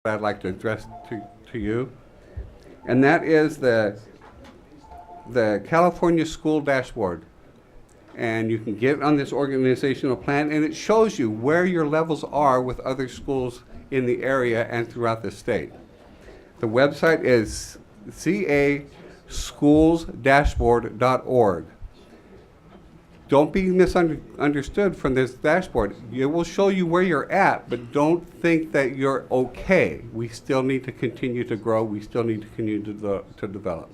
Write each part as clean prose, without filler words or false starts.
I'd like to address to you, and that is the California School Dashboard. And you can get on this organizational plan, and it shows you where your levels are with other schools in the area and throughout the state. The website is CASchoolsDashboard.org. Don't be misunderstood from this dashboard. It will show you where you're at, but don't think that you're okay. We still need to continue to grow. We still need to continue to develop.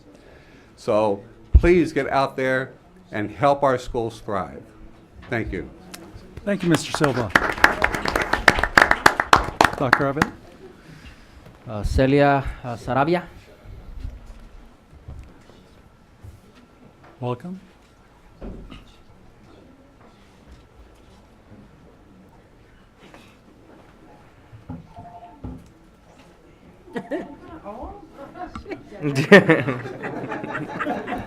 So please get out there and help our schools thrive. Thank you. Thank you, Mr. Silva. Dr. Evan? Celia Sarabia. Welcome.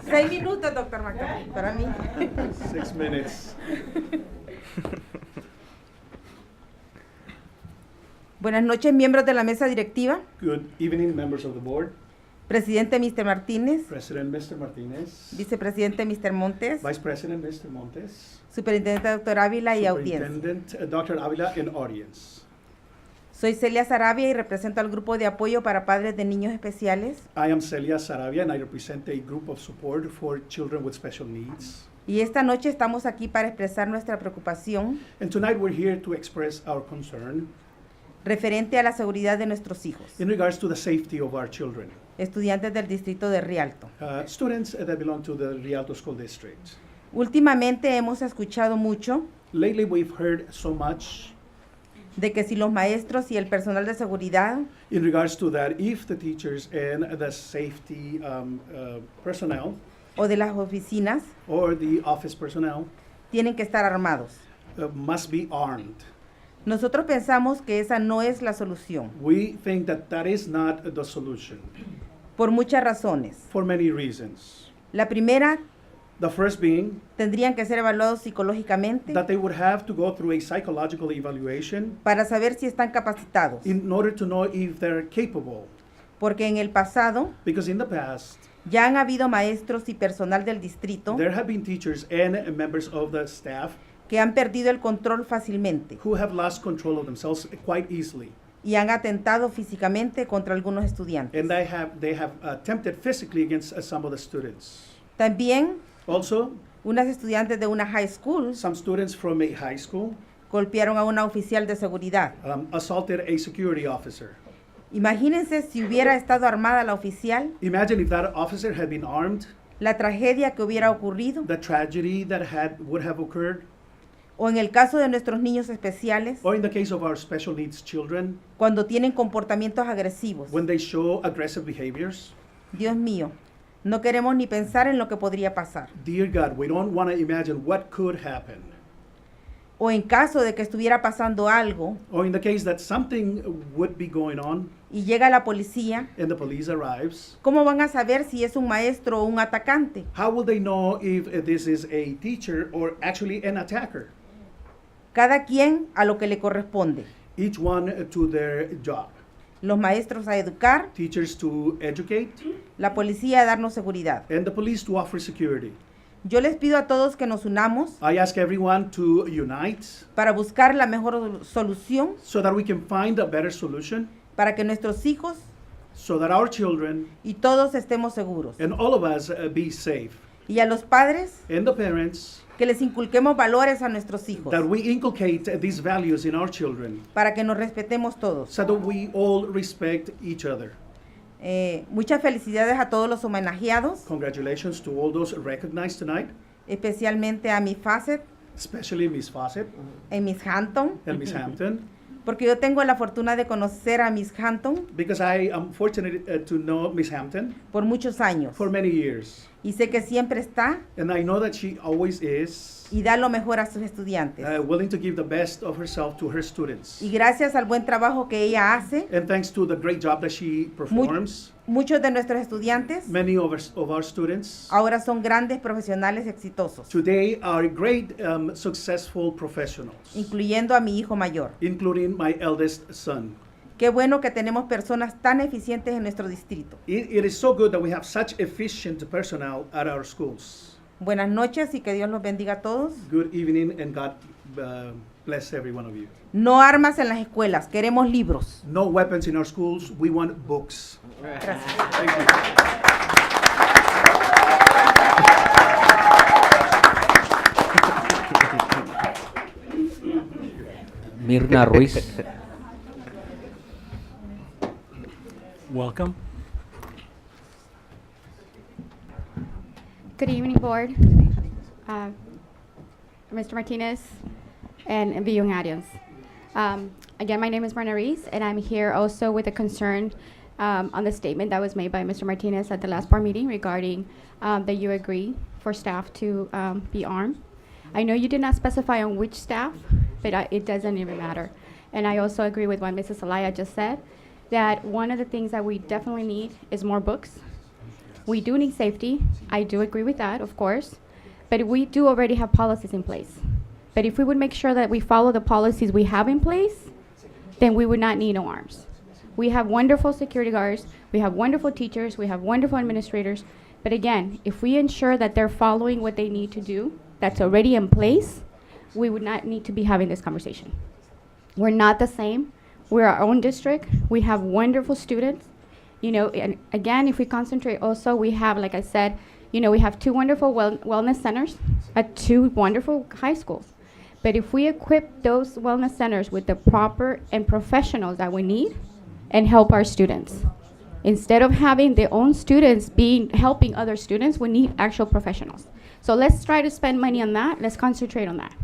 Seis minutos, doctor Macari, para mí. 6 minutes. Buenas noches, miembros de la mesa directiva. Good evening, members of the board. Presidente Mr. Martínez, President Mr. Martinez. Vicepresidente Mr. Montes, Vice President Mr. Montes. Superintendente Dr. Ávila y audiencia. Superintendent Dr. Avila and audience. Soy Celia Sarabia y represento al grupo de apoyo para padres de niños especiales. I am Celia Sarabia and I represent a group of support for children with special needs. Y esta noche estamos aquí para expresar nuestra preocupación And tonight we're here to express our concern referente a la seguridad de nuestros hijos, in regards to the safety of our children, estudiantes del distrito de Rialto. students that belong to the Rialto School District. Últimamente hemos escuchado mucho Lately we've heard so much de que si los maestros y el personal de seguridad in regards to that if the teachers and the safety personnel o de las oficinas or the office personnel tienen que estar armados. must be armed. Nosotros pensamos que esa no es la solución, We think that that is not the solution por muchas razones. for many reasons. La primera, The first being tendrían que ser evaluados psicológicamente that they would have to go through a psychological evaluation para saber si están capacitados, in order to know if they're capable. porque en el pasado Because in the past, ya han habido maestros y personal del distrito there have been teachers and members of the staff que han perdido el control fácilmente who have lost control of themselves quite easily. y han atentado físicamente contra algunos estudiantes. And they have attempted physically against some of the students. También, Also, unas estudiantes de una high school some students from a high school golpearon a una oficial de seguridad. assaulted a security officer. Imagínense si hubiera estado armada la oficial, Imagine if that officer had been armed, la tragedia que hubiera ocurrido, the tragedy that would have occurred, o en el caso de nuestros niños especiales, or in the case of our special needs children, cuando tienen comportamientos agresivos. when they show aggressive behaviors. Dios mío, no queremos ni pensar en lo que podría pasar. Dear God, we don't want to imagine what could happen. O en caso de que estuviera pasando algo Or in the case that something would be going on y llega la policía, and the police arrives, ¿cómo van a saber si es un maestro o un atacante? how will they know if this is a teacher or actually an attacker? Cada quien a lo que le corresponde. Each one to their job. Los maestros a educar, Teachers to educate la policía a darnos seguridad. and the police to offer security. Yo les pido a todos que nos unamos I ask everyone to unite para buscar la mejor solución so that we can find a better solution, para que nuestros hijos so that our children y todos estemos seguros. and all of us be safe. Y a los padres, And the parents, que les inculquemos valores a nuestros hijos that we inculcate these values in our children para que nos respetemos todos. so that we all respect each other. Muchas felicidades a todos los homenajeados, Congratulations to all those recognized tonight, especialmente a Miss Fawcett especially Miss Fawcett y Miss Hampton, and Miss Hampton, porque yo tengo la fortuna de conocer a Miss Hampton because I am fortunate to know Miss Hampton por muchos años for many years. y sé que siempre está And I know that she always is y da lo mejor a sus estudiantes. willing to give the best of herself to her students. Y gracias al buen trabajo que ella hace, And thanks to the great job that she performs, muchos de nuestros estudiantes many of our students ahora son grandes profesionales exitosos, today are great, successful professionals, incluyendo a mi hijo mayor. including my eldest son. Qué bueno que tenemos personas tan eficientes en nuestro distrito. It is so good that we have such efficient personnel at our schools. Buenas noches y que Dios los bendiga a todos. Good evening, and God bless every one of you. No armas en las escuelas, queremos libros. No weapons in our schools. We want books. Gracias. Thank you. Mirna Ruiz. Welcome. Good evening, Board, Mr. Martinez, and the young audience. Again, my name is Marna Reese, and I'm here also with a concern on the statement that was made by Mr. Martinez at the last board meeting regarding that you agree for staff to be armed. I know you did not specify on which staff, but it doesn't even matter. And I also agree with what Mrs. Alaya just said, that one of the things that we definitely need is more books. We do need safety. I do agree with that, of course. But we do already have policies in place. But if we would make sure that we follow the policies we have in place, then we would not need no arms. We have wonderful security guards. We have wonderful teachers. We have wonderful administrators. But again, if we ensure that they're following what they need to do, that's already in place, we would not need to be having this conversation. We're not the same. We're our own district. We have wonderful students. You know, and again, if we concentrate also, we have, like I said, you know, we have two wonderful wellness centers at two wonderful high schools. But if we equip those wellness centers with the proper and professionals that we need and help our students, instead of having their own students helping other students, we need actual professionals. So let's try to spend money on that. Let's concentrate on that.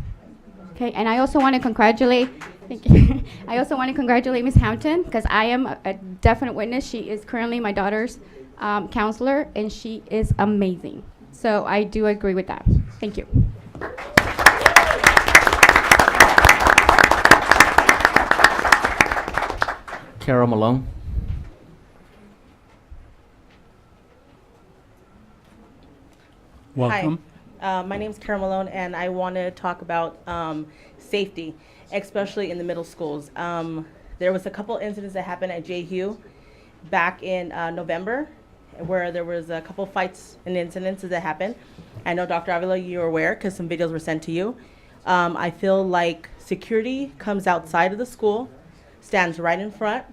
Okay, and I also want to congratulate, thank you. I also want to congratulate Ms. Hampton, because I am a definite witness. She is currently my daughter's counselor, and she is amazing. So I do agree with that. Thank you. Carol Malone. Welcome. Hi, my name's Carol Malone, and I want to talk about safety, especially in the middle schools. There was a couple incidents that happened at JHU back in November, where there was a couple fights and incidents that happened. I know, Dr. Avila, you're aware because some videos were sent to you. I feel like security comes outside of the school, stands right in front,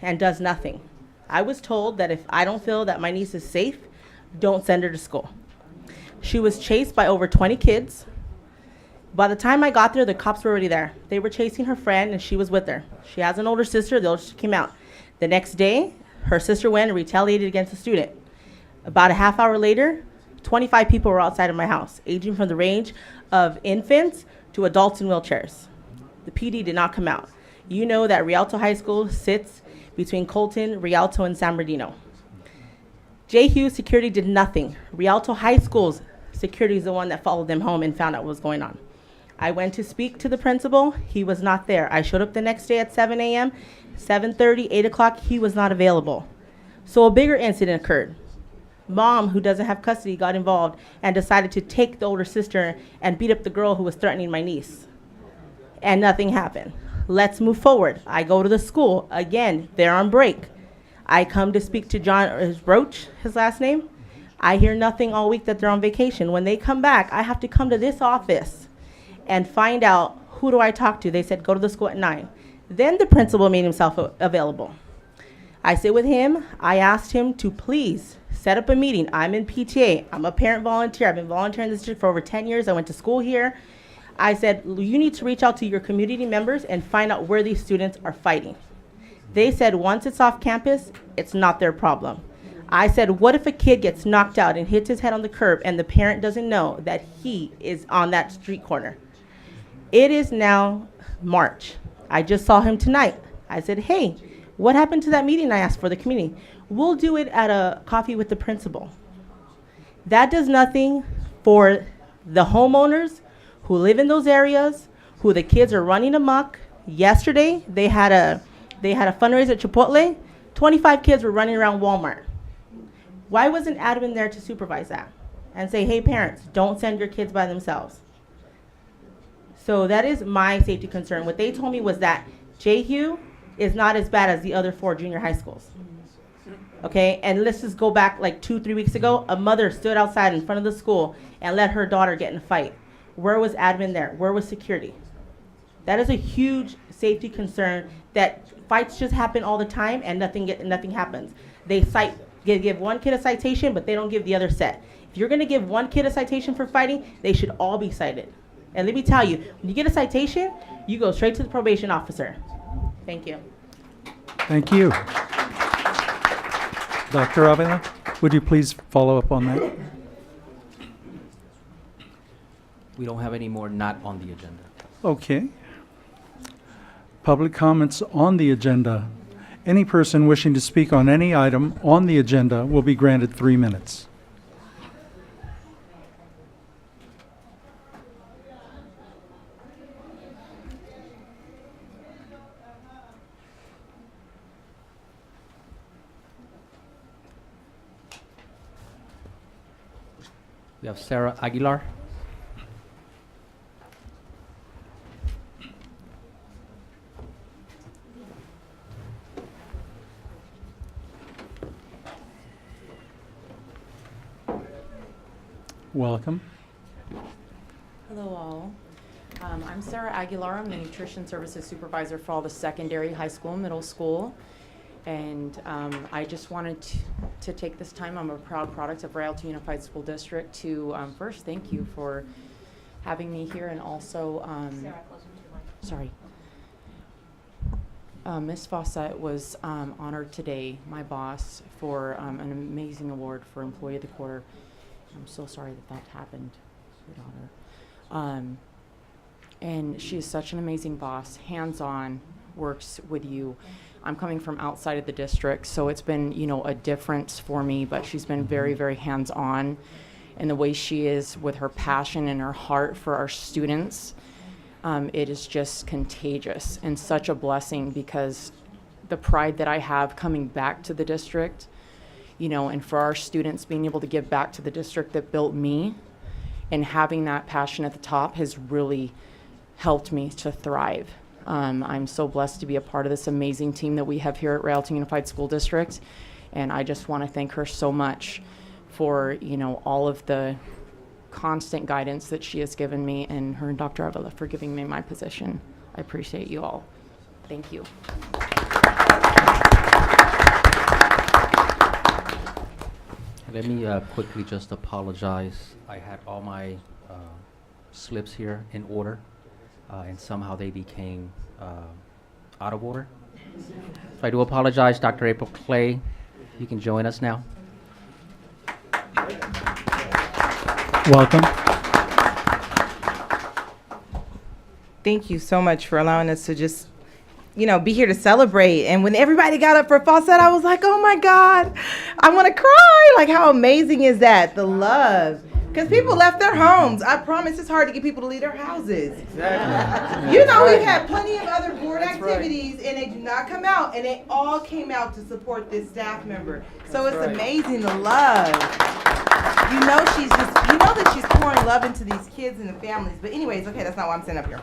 and does nothing. I was told that if I don't feel that my niece is safe, don't send her to school. She was chased by over 20 kids. By the time I got there, the cops were already there. They were chasing her friend, and she was with her. She has an older sister. The older sister came out. The next day, her sister went and retaliated against the student. About a half hour later, 25 people were outside of my house, aging from the range of infants to adults in wheelchairs. The PD did not come out. You know that Rialto High School sits between Colton, Rialto, and San Bernardino. JHU security did nothing. Rialto High School's security is the one that followed them home and found out what was going on. I went to speak to the principal. He was not there. I showed up the next day at 7 a.m., 7:30, 8 o'clock. He was not available. So a bigger incident occurred. Mom, who doesn't have custody, got involved and decided to take the older sister and beat up the girl who was threatening my niece. And nothing happened. Let's move forward. I go to the school. Again, they're on break. I come to speak to John Roach, his last name. I hear nothing all week that they're on vacation. When they come back, I have to come to this office and find out who do I talk to. They said, go to the school at 9. Then the principal made himself available. I sit with him. I asked him to please set up a meeting. I'm in PTA. I'm a parent volunteer. I've been volunteering in this district for over 10 years. I went to school here. I said, you need to reach out to your community members and find out where these students are fighting. They said once it's off campus, it's not their problem. I said, what if a kid gets knocked out and hits his head on the curb and the parent doesn't know that he is on that street corner? It is now March. I just saw him tonight. I said, hey, what happened to that meeting I asked for the community? We'll do it at a coffee with the principal. That does nothing for the homeowners who live in those areas, who the kids are running amok. Yesterday, they had a fundraiser at Chipotle. 25 kids were running around Walmart. Why wasn't Adam there to supervise that and say, hey, parents, don't send your kids by themselves? So that is my safety concern. What they told me was that JHU is not as bad as the other 4 junior high schools. Okay, and let's just go back like 2-3 weeks ago. A mother stood outside in front of the school and let her daughter get in a fight. Where was admin there? Where was security? That is a huge safety concern, that fights just happen all the time and nothing happens. They give one kid a citation, but they don't give the other set. If you're gonna give one kid a citation for fighting, they should all be cited. And let me tell you, when you get a citation, you go straight to the probation officer. Thank you. Thank you. Dr. Avila, would you please follow up on that? We don't have any more not on the agenda. Okay. Public comments on the agenda. Any person wishing to speak on any item on the agenda will be granted 3 minutes. We have Sarah Aguilar. Welcome. Hello all. I'm Sarah Aguilar. I'm the Nutrition Services Supervisor for all the secondary, high school, and middle school. And I just wanted to take this time. I'm a proud product of Rialto Unified School District to first thank you for having me here, and also, sorry. Ms. Fawcett was honored today, my boss, for an amazing award for Employee of the Quarter. I'm so sorry that happened to your daughter. And she is such an amazing boss, hands-on, works with you. I'm coming from outside of the district, so it's been, a difference for me, but she's been very, very hands-on. And the way she is with her passion and her heart for our students, it is just contagious and such a blessing, because the pride that I have coming back to the district, and for our students being able to give back to the district that built me, and having that passion at the top has really helped me to thrive. I'm so blessed to be a part of this amazing team that we have here at Rialto Unified School District, and I just want to thank her so much for, all of the constant guidance that she has given me, and her and Dr. Avila for giving me my position. I appreciate you all. Thank you. Let me quickly just apologize. I had all my slips here in order, and somehow they became out of order. So I do apologize. Dr. April Clay, you can join us now. Welcome. Thank you so much for allowing us to just, be here to celebrate. And when everybody got up for Fawcett, I was like, oh my God, I want to cry. Like, how amazing is that? The love. Because people left their homes. I promise it's hard to get people to leave their houses. Exactly. We've had plenty of other board activities, and they do not come out, and they all came out to support this staff member. So it's amazing, the love. That she's pouring love into these kids and the families. But anyways, okay, that's not why I'm standing up here.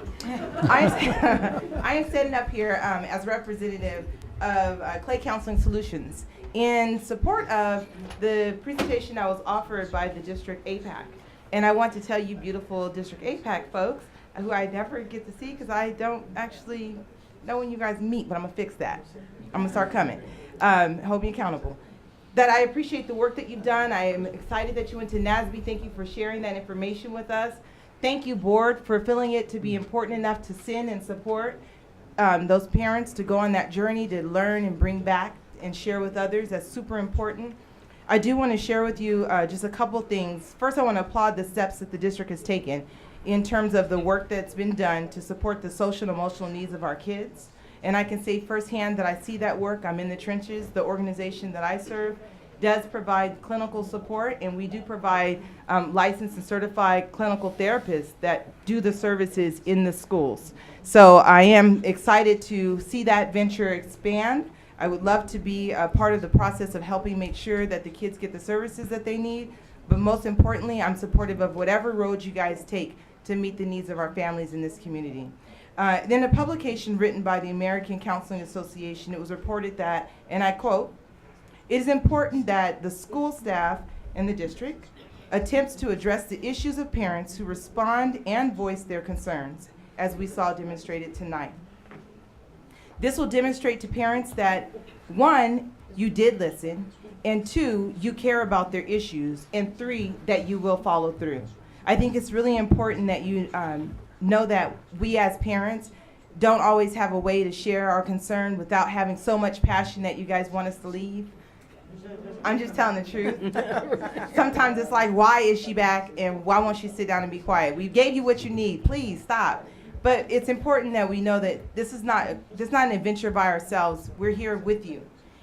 I am standing up here as representative of Clay Counseling Solutions in support of the presentation that was offered by the District APAC. And I want to tell you beautiful District APAC folks, who I never get to see because I don't actually know when you guys meet, but I'm going to fix that. I'm going to start coming. Hold me accountable. That I appreciate the work that you've done. I am excited that you went to NASB. Thank you for sharing that information with us. Thank you, board, for feeling it to be important enough to send and support those parents to go on that journey to learn and bring back and share with others. That's super important. I do want to share with you just a couple things. First, I want to applaud the steps that the district has taken in terms of the work that's been done to support the social and emotional needs of our kids. And I can say firsthand that I see that work. I'm in the trenches. The organization that I serve does provide clinical support, and we do provide licensed and certified clinical therapists that do the services in the schools. So I am excited to see that venture expand. I would love to be a part of the process of helping make sure that the kids get the services that they need. But most importantly, I'm supportive of whatever road you guys take to meet the needs of our families in this community. In a publication written by the American Counseling Association, it was reported that, and I quote, "It is important that the school staff in the district attempts to address the issues of parents who respond and voice their concerns, as we saw demonstrated tonight. This will demonstrate to parents that, one, you did listen, and two, you care about their issues, and three, that you will follow through." I think it's really important that you know that we as parents don't always have a way to share our concern without having so much passion that you guys want us to leave. I'm just telling the truth. Sometimes it's like, why is she back and why won't she sit down and be quiet? We gave you what you need. Please stop. But it's important that we know that this is not an adventure by ourselves. We're here with you.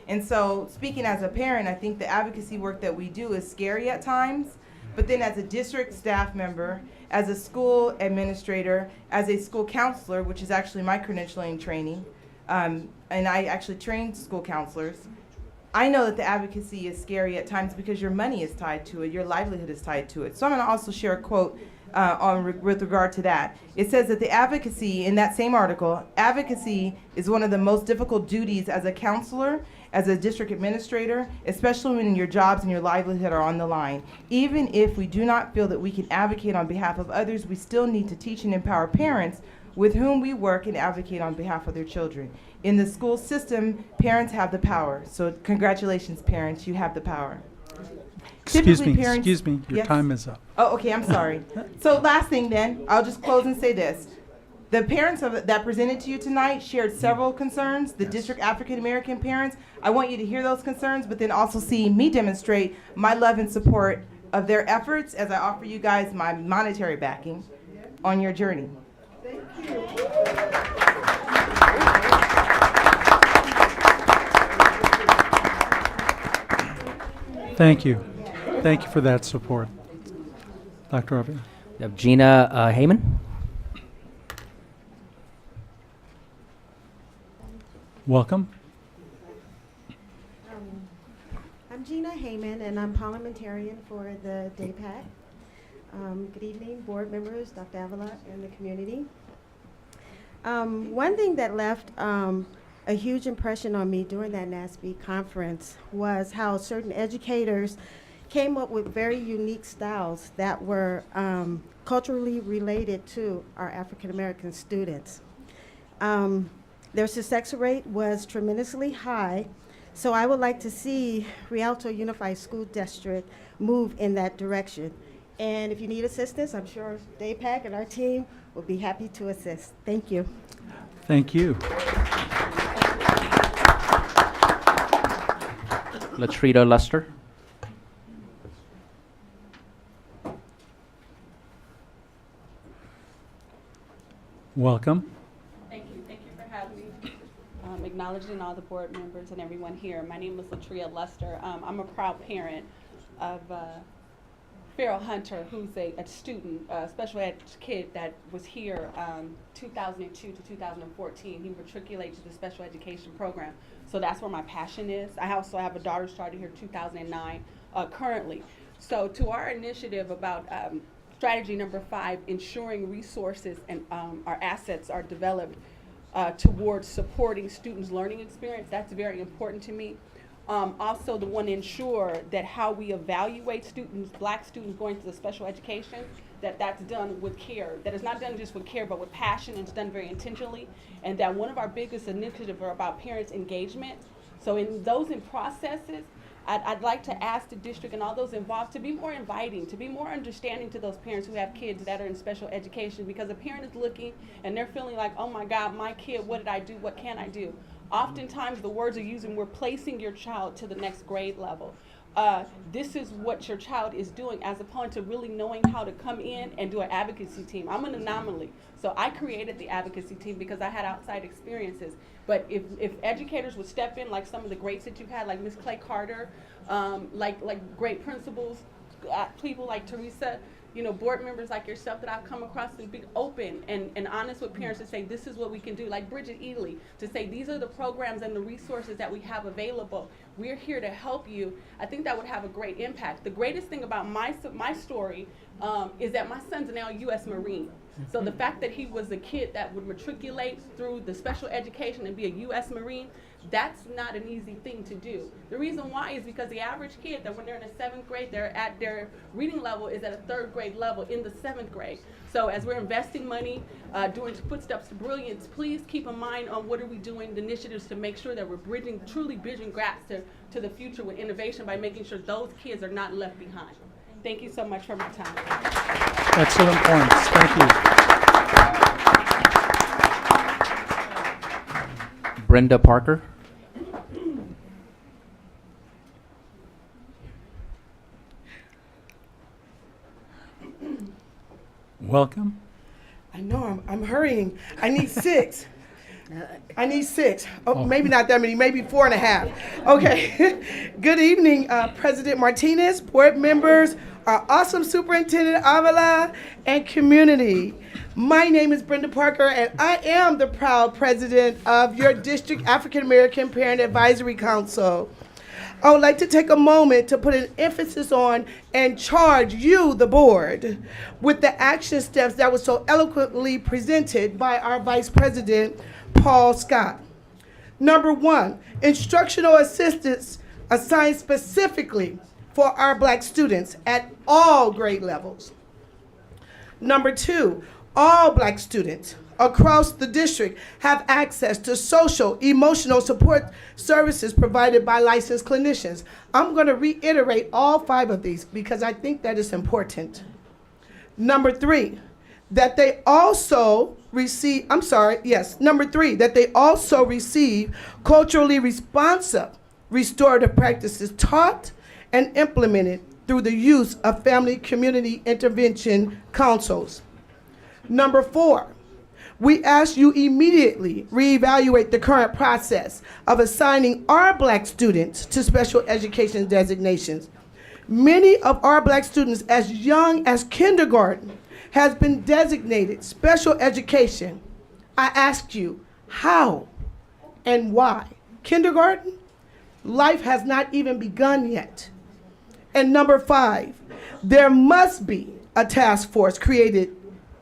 And so speaking as a parent, I think the advocacy work that we do is scary at times. But then as a district staff member, as a school administrator, as a school counselor, which is actually my credentialing training, and I actually trained school counselors, I know that the advocacy is scary at times because your money is tied to it, your livelihood is tied to it. So I'm going to also share a quote with regard to that. It says that the advocacy, in that same article, advocacy is one of the most difficult duties as a counselor, as a district administrator, especially when your jobs and your livelihood are on the line. Even if we do not feel that we can advocate on behalf of others, we still need to teach and empower parents with whom we work and advocate on behalf of their children. In the school system, parents have the power. So congratulations, parents, you have the power. Excuse Typically, me, parents- excuse me, your Yes? time is up. Oh, okay, I'm sorry. So last thing then, I'll just close and say this. The parents that presented to you tonight shared several concerns, the district African American parents. I want you to hear those concerns, but then also see me demonstrate my love and support of their efforts as I offer you guys my monetary backing on your journey. Thank you. Thank you for that support. Dr. Avia. We have Gina Heyman. Welcome. I'm Gina Heyman, and I'm parliamentarian for the DAPAC. Good evening, board members, Dr. Avila, and the community. One thing that left a huge impression on me during that NASB conference was how certain educators came up with very unique styles that were culturally related to our African American students. Their success rate was tremendously high, so I would like to see Rialto Unified School District move in that direction. And if you need assistance, I'm sure DAPAC and our team will be happy to assist. Thank you. Thank you. Latrita Luster. Welcome. Thank you for having me. Acknowledging all the board members and everyone here. My name is Latria Luster. I'm a proud parent of Farrell Hunter, who's a student, a special ed kid that was here 2002 to 2014. He matriculated to the special education program. So that's where my passion is. I also have a daughter who started here 2009 currently. So to our initiative about strategy number 5, ensuring resources and our assets are developed towards supporting students' learning experience, that's very important to me. Also, the one ensure that how we evaluate students, black students going to the special education, that's done with care. That is not done just with care, but with passion, and it's done very intentionally. And that one of our biggest initiatives are about parents' engagement. So in processes, I'd like to ask the district and all those involved to be more inviting, to be more understanding to those parents who have kids that are in special education, because a parent is looking and they're feeling like, oh my God, my kid, what did I do? What can I do? Oftentimes the words are using, we're placing your child to the next grade level. This is what your child is doing, as opposed to really knowing how to come in and do an advocacy team. I'm an anomaly. So I created the advocacy team because I had outside experiences. But if educators would step in, like some of the greats that you've had, like Ms. Clay Carter, like great principals, people like Teresa, board members like yourself that I've come across and be open and honest with parents to say, this is what we can do. Like Bridget Ely, to say, these are the programs and the resources that we have available. We're here to help you. I think that would have a great impact. The greatest thing about my story is that my son's now a U.S. Marine. So the fact that he was a kid that would matriculate through the special education and be a U.S. Marine, that's not an easy thing to do. The reason why is because the average kid, that when they're in the 7th grade, they're at their reading level is at a 3rd grade level in the 7th grade. So as we're investing money, doing Footsteps to Brilliance, please keep in mind on what are we doing, the initiatives to make sure that we're truly bridging gaps to the future with innovation by making sure those kids are not left behind. Thank you so much for my time. Excellent points. Thank you. Brenda Parker. Welcome. I know, I'm hurrying. I need 6. I need 6. Oh, maybe not that many, maybe 4.5. Okay. Good evening, President Martinez, board members, our awesome Superintendent Avila, and community. My name is Brenda Parker, and I am the proud president of your district African American Parent Advisory Council. I would like to take a moment to put an emphasis on and charge you, the board, with the action steps that were so eloquently presented by our Vice President, Paul Scott. Number 1, instructional assistants assigned specifically for our Black students at all grade levels. Number 2, all Black students across the district have access to social, emotional support services provided by licensed clinicians. I'm going to reiterate all 5 of these because I think that is important. Number 3, that they also receive, Number 3, that they also receive culturally responsive restorative practices taught and implemented through the use of family community intervention councils. Number 4, we ask you immediately reevaluate the current process of assigning our Black students to special education designations. Many of our Black students as young as kindergarten has been designated special education. I ask you, how and why? Kindergarten? Life has not even begun yet. And number 5, there must be a task force created,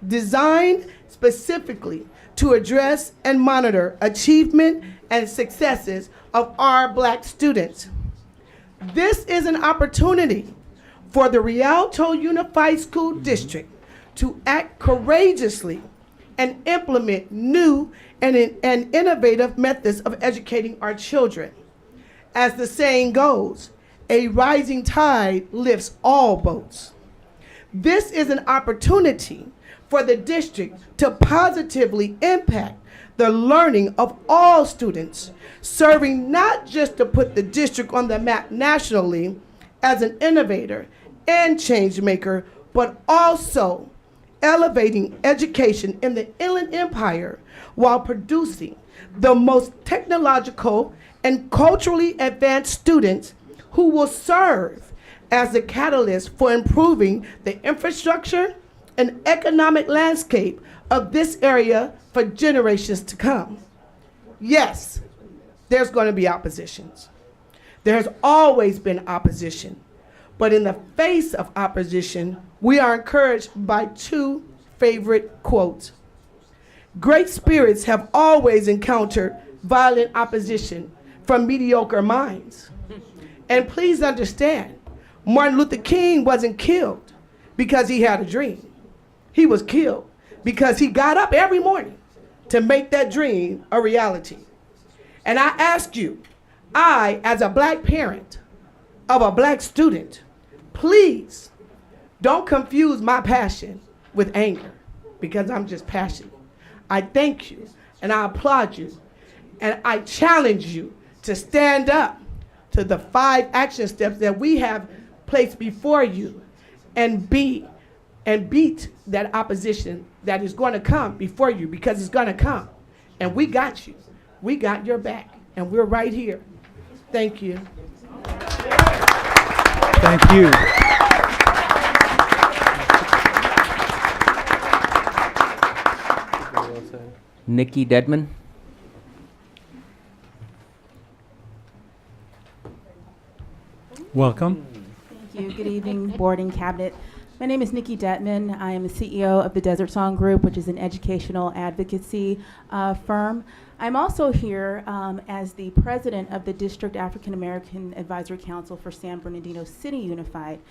designed specifically to address and monitor achievement and successes of our Black students. This is an opportunity for the Rialto Unified School District to act courageously and implement new and innovative methods of educating our children. As the saying goes, a rising tide lifts all boats. This is an opportunity for the district to positively impact the learning of all students, serving not just to put the district on the map nationally as an innovator and change maker, but also elevating education in the Inland Empire while producing the most technological and culturally advanced students who will serve as the catalyst for improving the infrastructure and economic landscape of this area for generations to come. Yes, there's going to be oppositions. There has always been opposition. But in the face of opposition, we are encouraged by 2 favorite quotes. Great spirits have always encountered violent opposition from mediocre minds. And please understand, Martin Luther King wasn't killed because he had a dream. He was killed because he got up every morning to make that dream a reality. And I ask you, I, as a Black parent of a Black student, please don't confuse my passion with anger, because I'm just passionate. I thank you and I applaud you and I challenge you to stand up to the 5 action steps that we have placed before you and beat that opposition that is going to come before you, because it's going to come. And we got you. We got your back. And we're right here. Thank you. Thank you. Nikki Dedman. Welcome. Thank you. Good evening, board and cabinet. My name is Nikki Detman. I am the CEO of the Desert Song Group, which is an educational advocacy firm. I'm also here as the president of the District African American Advisory Council for San Bernardino City Unified.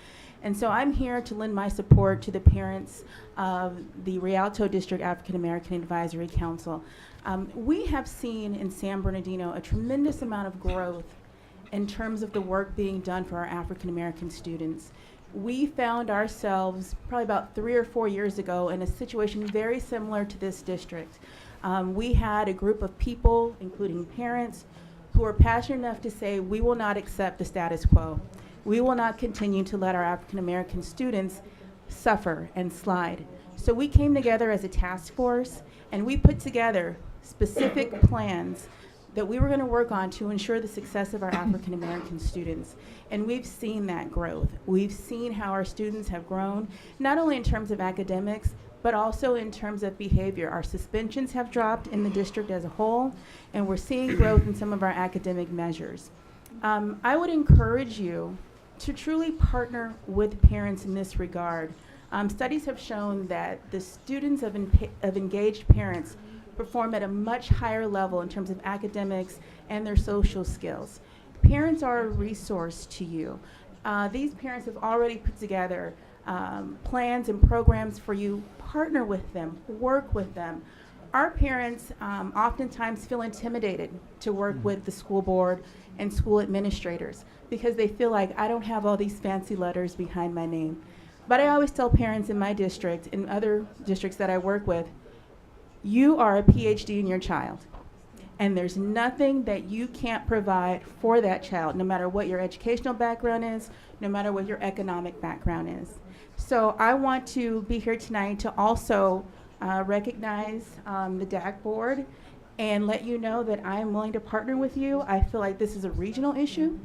And so I'm here to lend my support to the parents of the Rialto District African American Advisory Council. We have seen in San Bernardino a tremendous amount of growth in terms of the work being done for our African American students. We found ourselves probably about 3 or 4 years ago in a situation very similar to this district. We had a group of people, including parents, who were passionate enough to say, we will not accept the status quo. We will not continue to let our African American students suffer and slide. So we came together as a task force, and we put together specific plans that we were going to work on to ensure the success of our African American students. And we've seen that growth. We've seen how our students have grown, not only in terms of academics, but also in terms of behavior. Our suspensions have dropped in the district as a whole, and we're seeing growth in some of our academic measures. I would encourage you to truly partner with parents in this regard. Studies have shown that the students of engaged parents perform at a much higher level in terms of academics and their social skills. Parents are a resource to you. These parents have already put together plans and programs for you. Partner with them, work with them. Our parents oftentimes feel intimidated to work with the school board and school administrators because they feel like, I don't have all these fancy letters behind my name. But I always tell parents in my district and other districts that I work with, you are a PhD in your child, and there's nothing that you can't provide for that child, no matter what your educational background is, no matter what your economic background is. So I want to be here tonight to also recognize the DAC board and let you know that I am willing to partner with you. I feel like this is a regional issue.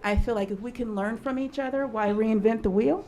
I feel like if we can learn from each other, why reinvent the wheel?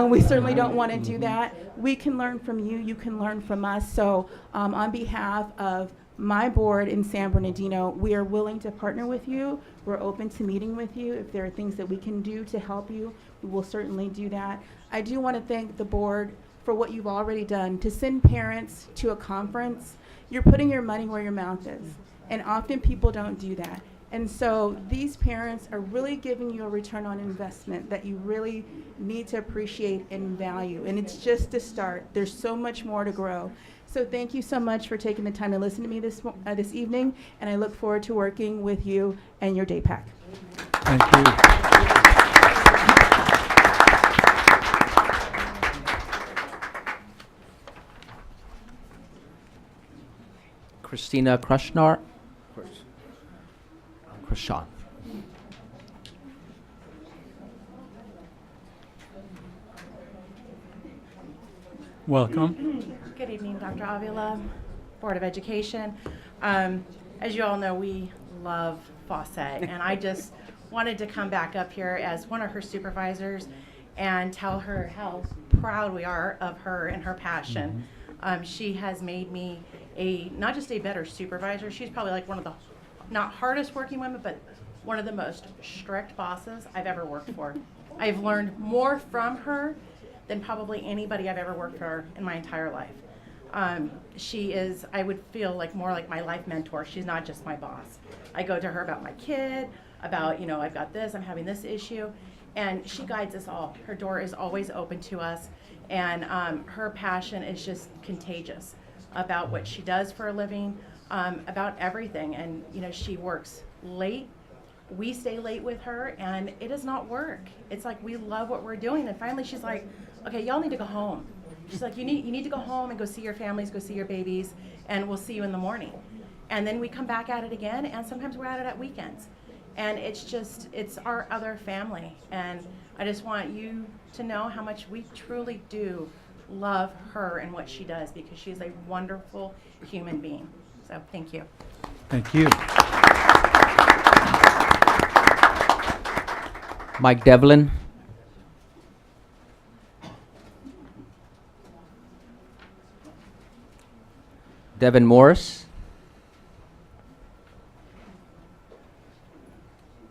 We certainly don't want to do that. We can learn from you, you can learn from us. So on behalf of my board in San Bernardino, we are willing to partner with you. We're open to meeting with you. If there are things that we can do to help you, we will certainly do that. I do want to thank the board for what you've already done. To send parents to a conference, you're putting your money where your mouth is. And often people don't do that. And so these parents are really giving you a return on investment that you really need to appreciate and value. And it's just a start. There's so much more to grow. So thank you so much for taking the time to listen to me this evening. And I look forward to working with you and your day pack. Thank you. Christina Krishnar. Krishan. Welcome. Good evening, Dr. Avila, Board of Education. As you all know, we love Fawcett, and I just wanted to come back up here as one of her supervisors and tell her how proud we are of her and her passion. She has made me not just a better supervisor, she's probably like one of the not hardest working women, but one of the most strict bosses I've ever worked for. I've learned more from her than probably anybody I've ever worked for in my entire life. She is, I would feel like more like my life mentor. She's not just my boss. I go to her about my kid, about, I've got this, I'm having this issue, and she guides us all. Her door is always open to us, and her passion is just contagious about what she does for a living, about everything. And she works late. We stay late with her, and it does not work. It's like we love what we're doing, and finally she's like, okay, y'all need to go home. She's like, you need to go home and go see your families, go see your babies, and we'll see you in the morning. And then we come back at it again, and sometimes we're at it at weekends. And it's our other family. And I just want you to know how much we truly do love her and what she does, because she's a wonderful human being. So thank you. Thank you. Mike Devlin. Devin Morris.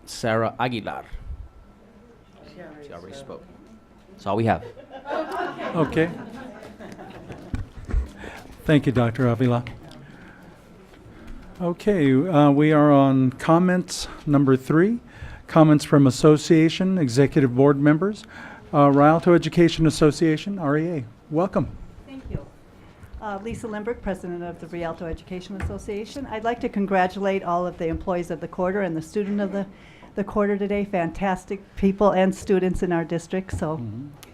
Sarah Aguilar. She already spoke. That's all we have. Okay. Thank you, Dr. Avila. Okay, we are on comments number 3. Comments from association, executive board members. Rialto Education Association, REA. Welcome. Thank you. Lisa Limbrick, president of the Rialto Education Association. I'd like to congratulate all of the employees of the quarter and the student of the quarter today. Fantastic people and students in our district, so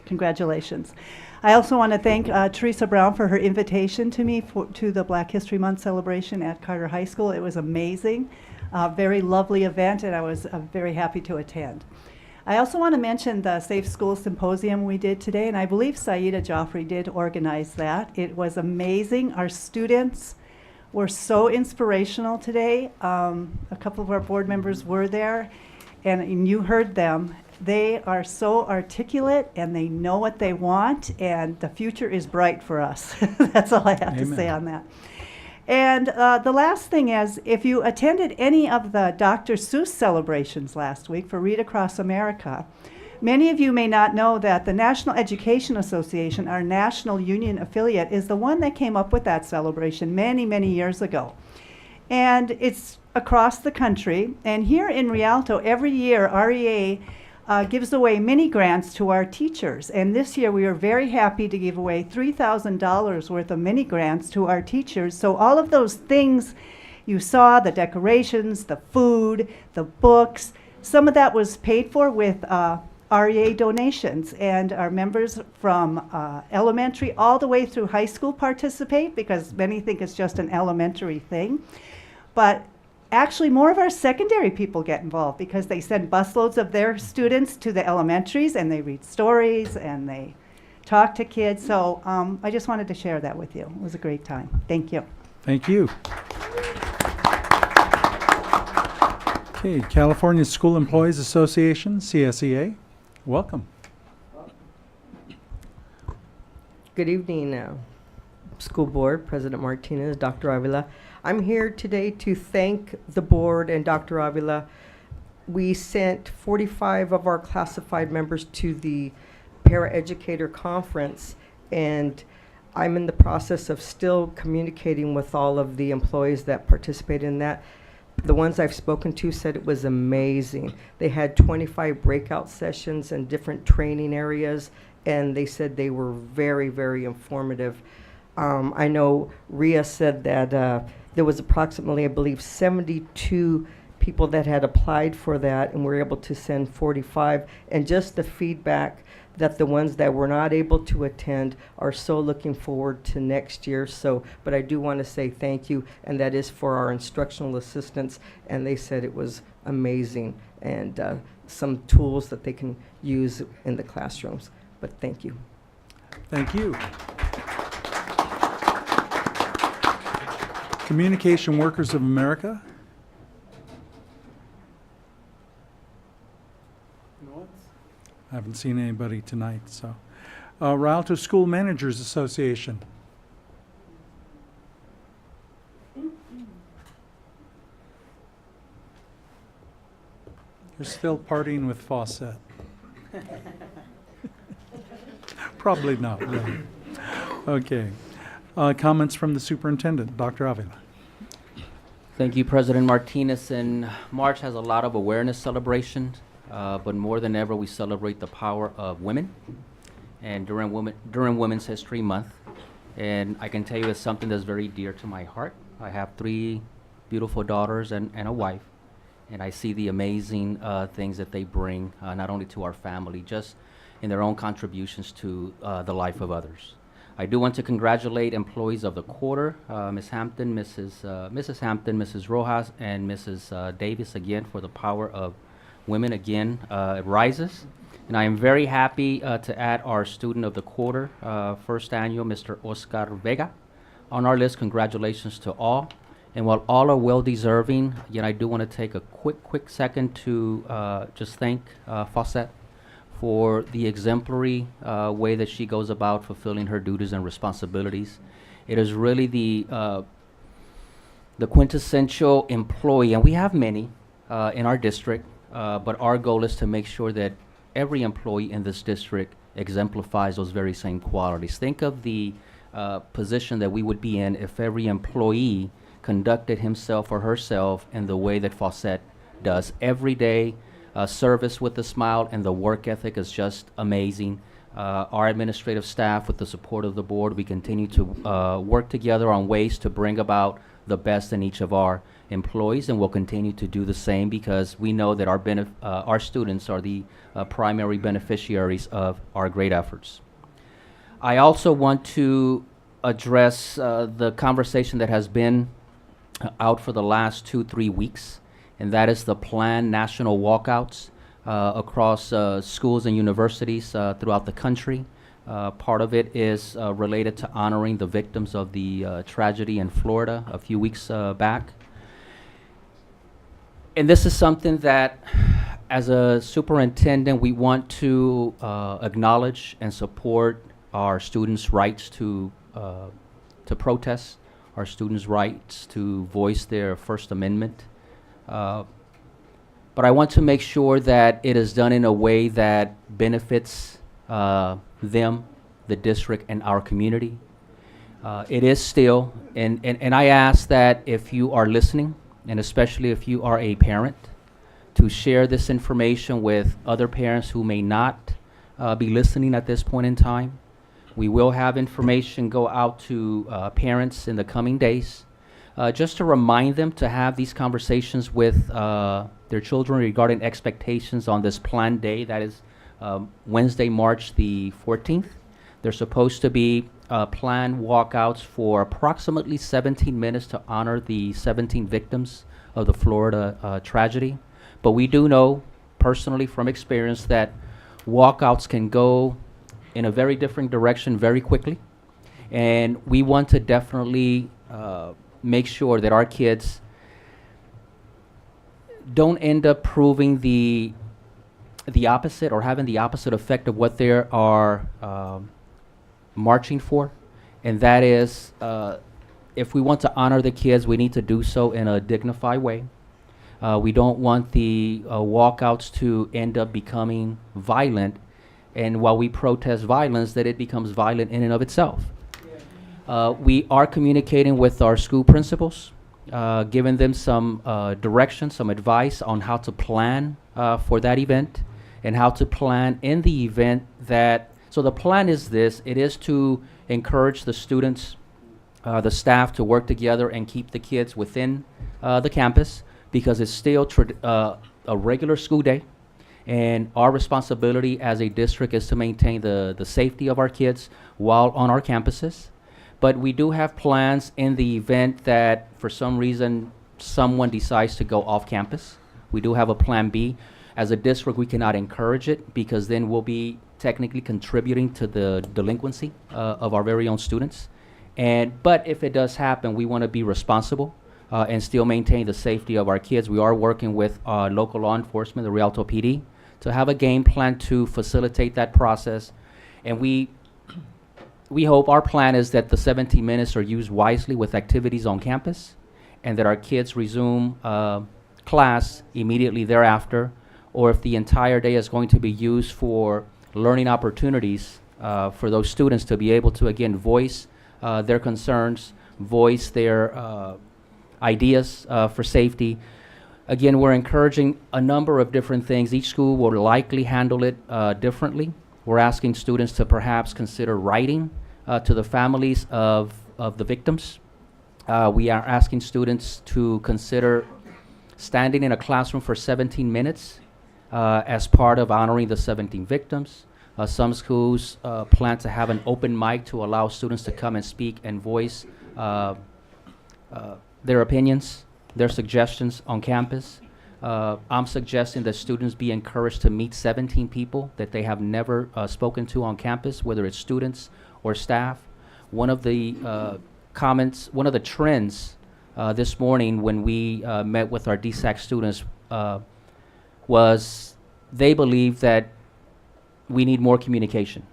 congratulations. I also want to thank Teresa Brown for her invitation to me to the Black History Month celebration at Carter High School. It was amazing, very lovely event, and I was very happy to attend. I also want to mention the Safe Schools Symposium we did today, and I believe Saida Joffrey did organize that. It was amazing. Our students were so inspirational today. A couple of our board members were there, and you heard them. They are so articulate, and they know what they want, and the future is bright for us. That's all I have to say on that. And the last thing is, if you attended any of the Dr. Seuss celebrations last week for Read Across America, many of you may not know that the National Education Association, our national union affiliate, is the one that came up with that celebration many, many years ago. And it's across the country. And here in Rialto, every year, REA gives away mini grants to our teachers. And this year we are very happy to give away $3,000 worth of mini grants to our teachers. So all of those things you saw, the decorations, the food, the books, some of that was paid for with REA donations. And our members from elementary all the way through high school participate, because many think it's just an elementary thing. But actually, more of our secondary people get involved because they send busloads of their students to the elementaries, and they read stories and they talk to kids. So I just wanted to share that with you. It was a great time. Thank you. Thank you. Okay, California School Employees Association, CSEA. Welcome. Good evening, School Board, President Martinez, Dr. Avila. I'm here today to thank the board and Dr. Avila. We sent 45 of our classified members to the Paraeducator Conference, and I'm in the process of still communicating with all of the employees that participated in that. The ones I've spoken to said it was amazing. They had 25 breakout sessions and different training areas, and they said they were very, very informative. I know Ria said that there was approximately, I believe, 72 people that had applied for that, and we're able to send 45. And just the feedback that the ones that were not able to attend are so looking forward to next year. So, but I do want to say thank you, and that is for our instructional assistants, and they said it was amazing, and some tools that they can use in the classrooms. But thank you. Thank you. Communication Workers of America. I haven't seen anybody tonight, so. Rialto School Managers Association. You're still partying with Fawcett. Probably not, really. Okay. Comments from the superintendent, Dr. Avila. Thank you, President Martinez. And March has a lot of awareness celebrations, but more than ever, we celebrate the power of women. And during Women's History Month, and I can tell you it's something that's very dear to my heart. I have 3 beautiful daughters and a wife, and I see the amazing things that they bring, not only to our family, just in their own contributions to the life of others. I do want to congratulate employees of the quarter, Ms. Hampton, Mrs. Hampton, Mrs. Rojas, and Mrs. Davis again for the power of women again. It rises. And I am very happy to add our student of the quarter, first annual, Mr. Oscar Vega, on our list. Congratulations to all. And while all are well deserving, again, I do want to take a quick second to just thank Fawcett for the exemplary way that she goes about fulfilling her duties and responsibilities. It is really the the quintessential employee, and we have many in our district, but our goal is to make sure that every employee in this district exemplifies those very same qualities. Think of the position that we would be in if every employee conducted himself or herself in the way that Fawcett does. Every day, service with a smile, and the work ethic is just amazing. Our administrative staff, with the support of the board, we continue to work together on ways to bring about the best in each of our employees, and we'll continue to do the same because we know that our students are the primary beneficiaries of our great efforts. I also want to address the conversation that has been out for the last 2-3 weeks, and that is the planned national walkouts across schools and universities throughout the country. Part of it is related to honoring the victims of the tragedy in Florida a few weeks back. And this is something that, as a superintendent, we want to acknowledge and support our students' rights to protest, our students' rights to voice their First Amendment. But I want to make sure that it is done in a way that benefits them, the district, and our community. It is still, and I ask that if you are listening, and especially if you are a parent, to share this information with other parents who may not be listening at this point in time. We will have information go out to parents in the coming days, just to remind them to have these conversations with their children regarding expectations on this planned day. That is Wednesday, March the 14th. There's supposed to be planned walkouts for approximately 17 minutes to honor the 17 victims of the Florida tragedy. But we do know personally from experience that walkouts can go in a very different direction very quickly. And we want to definitely make sure that our kids don't end up proving the opposite or having the opposite effect of what they are marching for. And that is, if we want to honor the kids, we need to do so in a dignified way. We don't want the walkouts to end up becoming violent, and while we protest violence, that it becomes violent in and of itself. We are communicating with our school principals, giving them some direction, some advice on how to plan for that event and how to plan in the event that, so the plan is this, it is to encourage the students, the staff to work together and keep the kids within the campus, because it's still a regular school day. And our responsibility as a district is to maintain the safety of our kids while on our campuses. But we do have plans in the event that for some reason someone decides to go off campus. We do have a plan B. As a district, we cannot encourage it because then we'll be technically contributing to the delinquency of our very own students. But if it does happen, we want to be responsible and still maintain the safety of our kids. We are working with local law enforcement, the Rialto PD, to have a game plan to facilitate that process. And we hope, our plan is that the 17 minutes are used wisely with activities on campus, and that our kids resume class immediately thereafter, or if the entire day is going to be used for learning opportunities for those students to be able to, again, voice their concerns, voice their ideas for safety. Again, we're encouraging a number of different things. Each school will likely handle it differently. We're asking students to perhaps consider writing to the families of the victims. We are asking students to consider standing in a classroom for 17 minutes as part of honoring the 17 victims. Some schools plan to have an open mic to allow students to come and speak and voice their opinions, their suggestions on campus. I'm suggesting that students be encouraged to meet 17 people that they have never spoken to on campus, whether it's students or staff. One of the comments, one of the trends this morning when we met with our DSAC students was they believe that we need more communication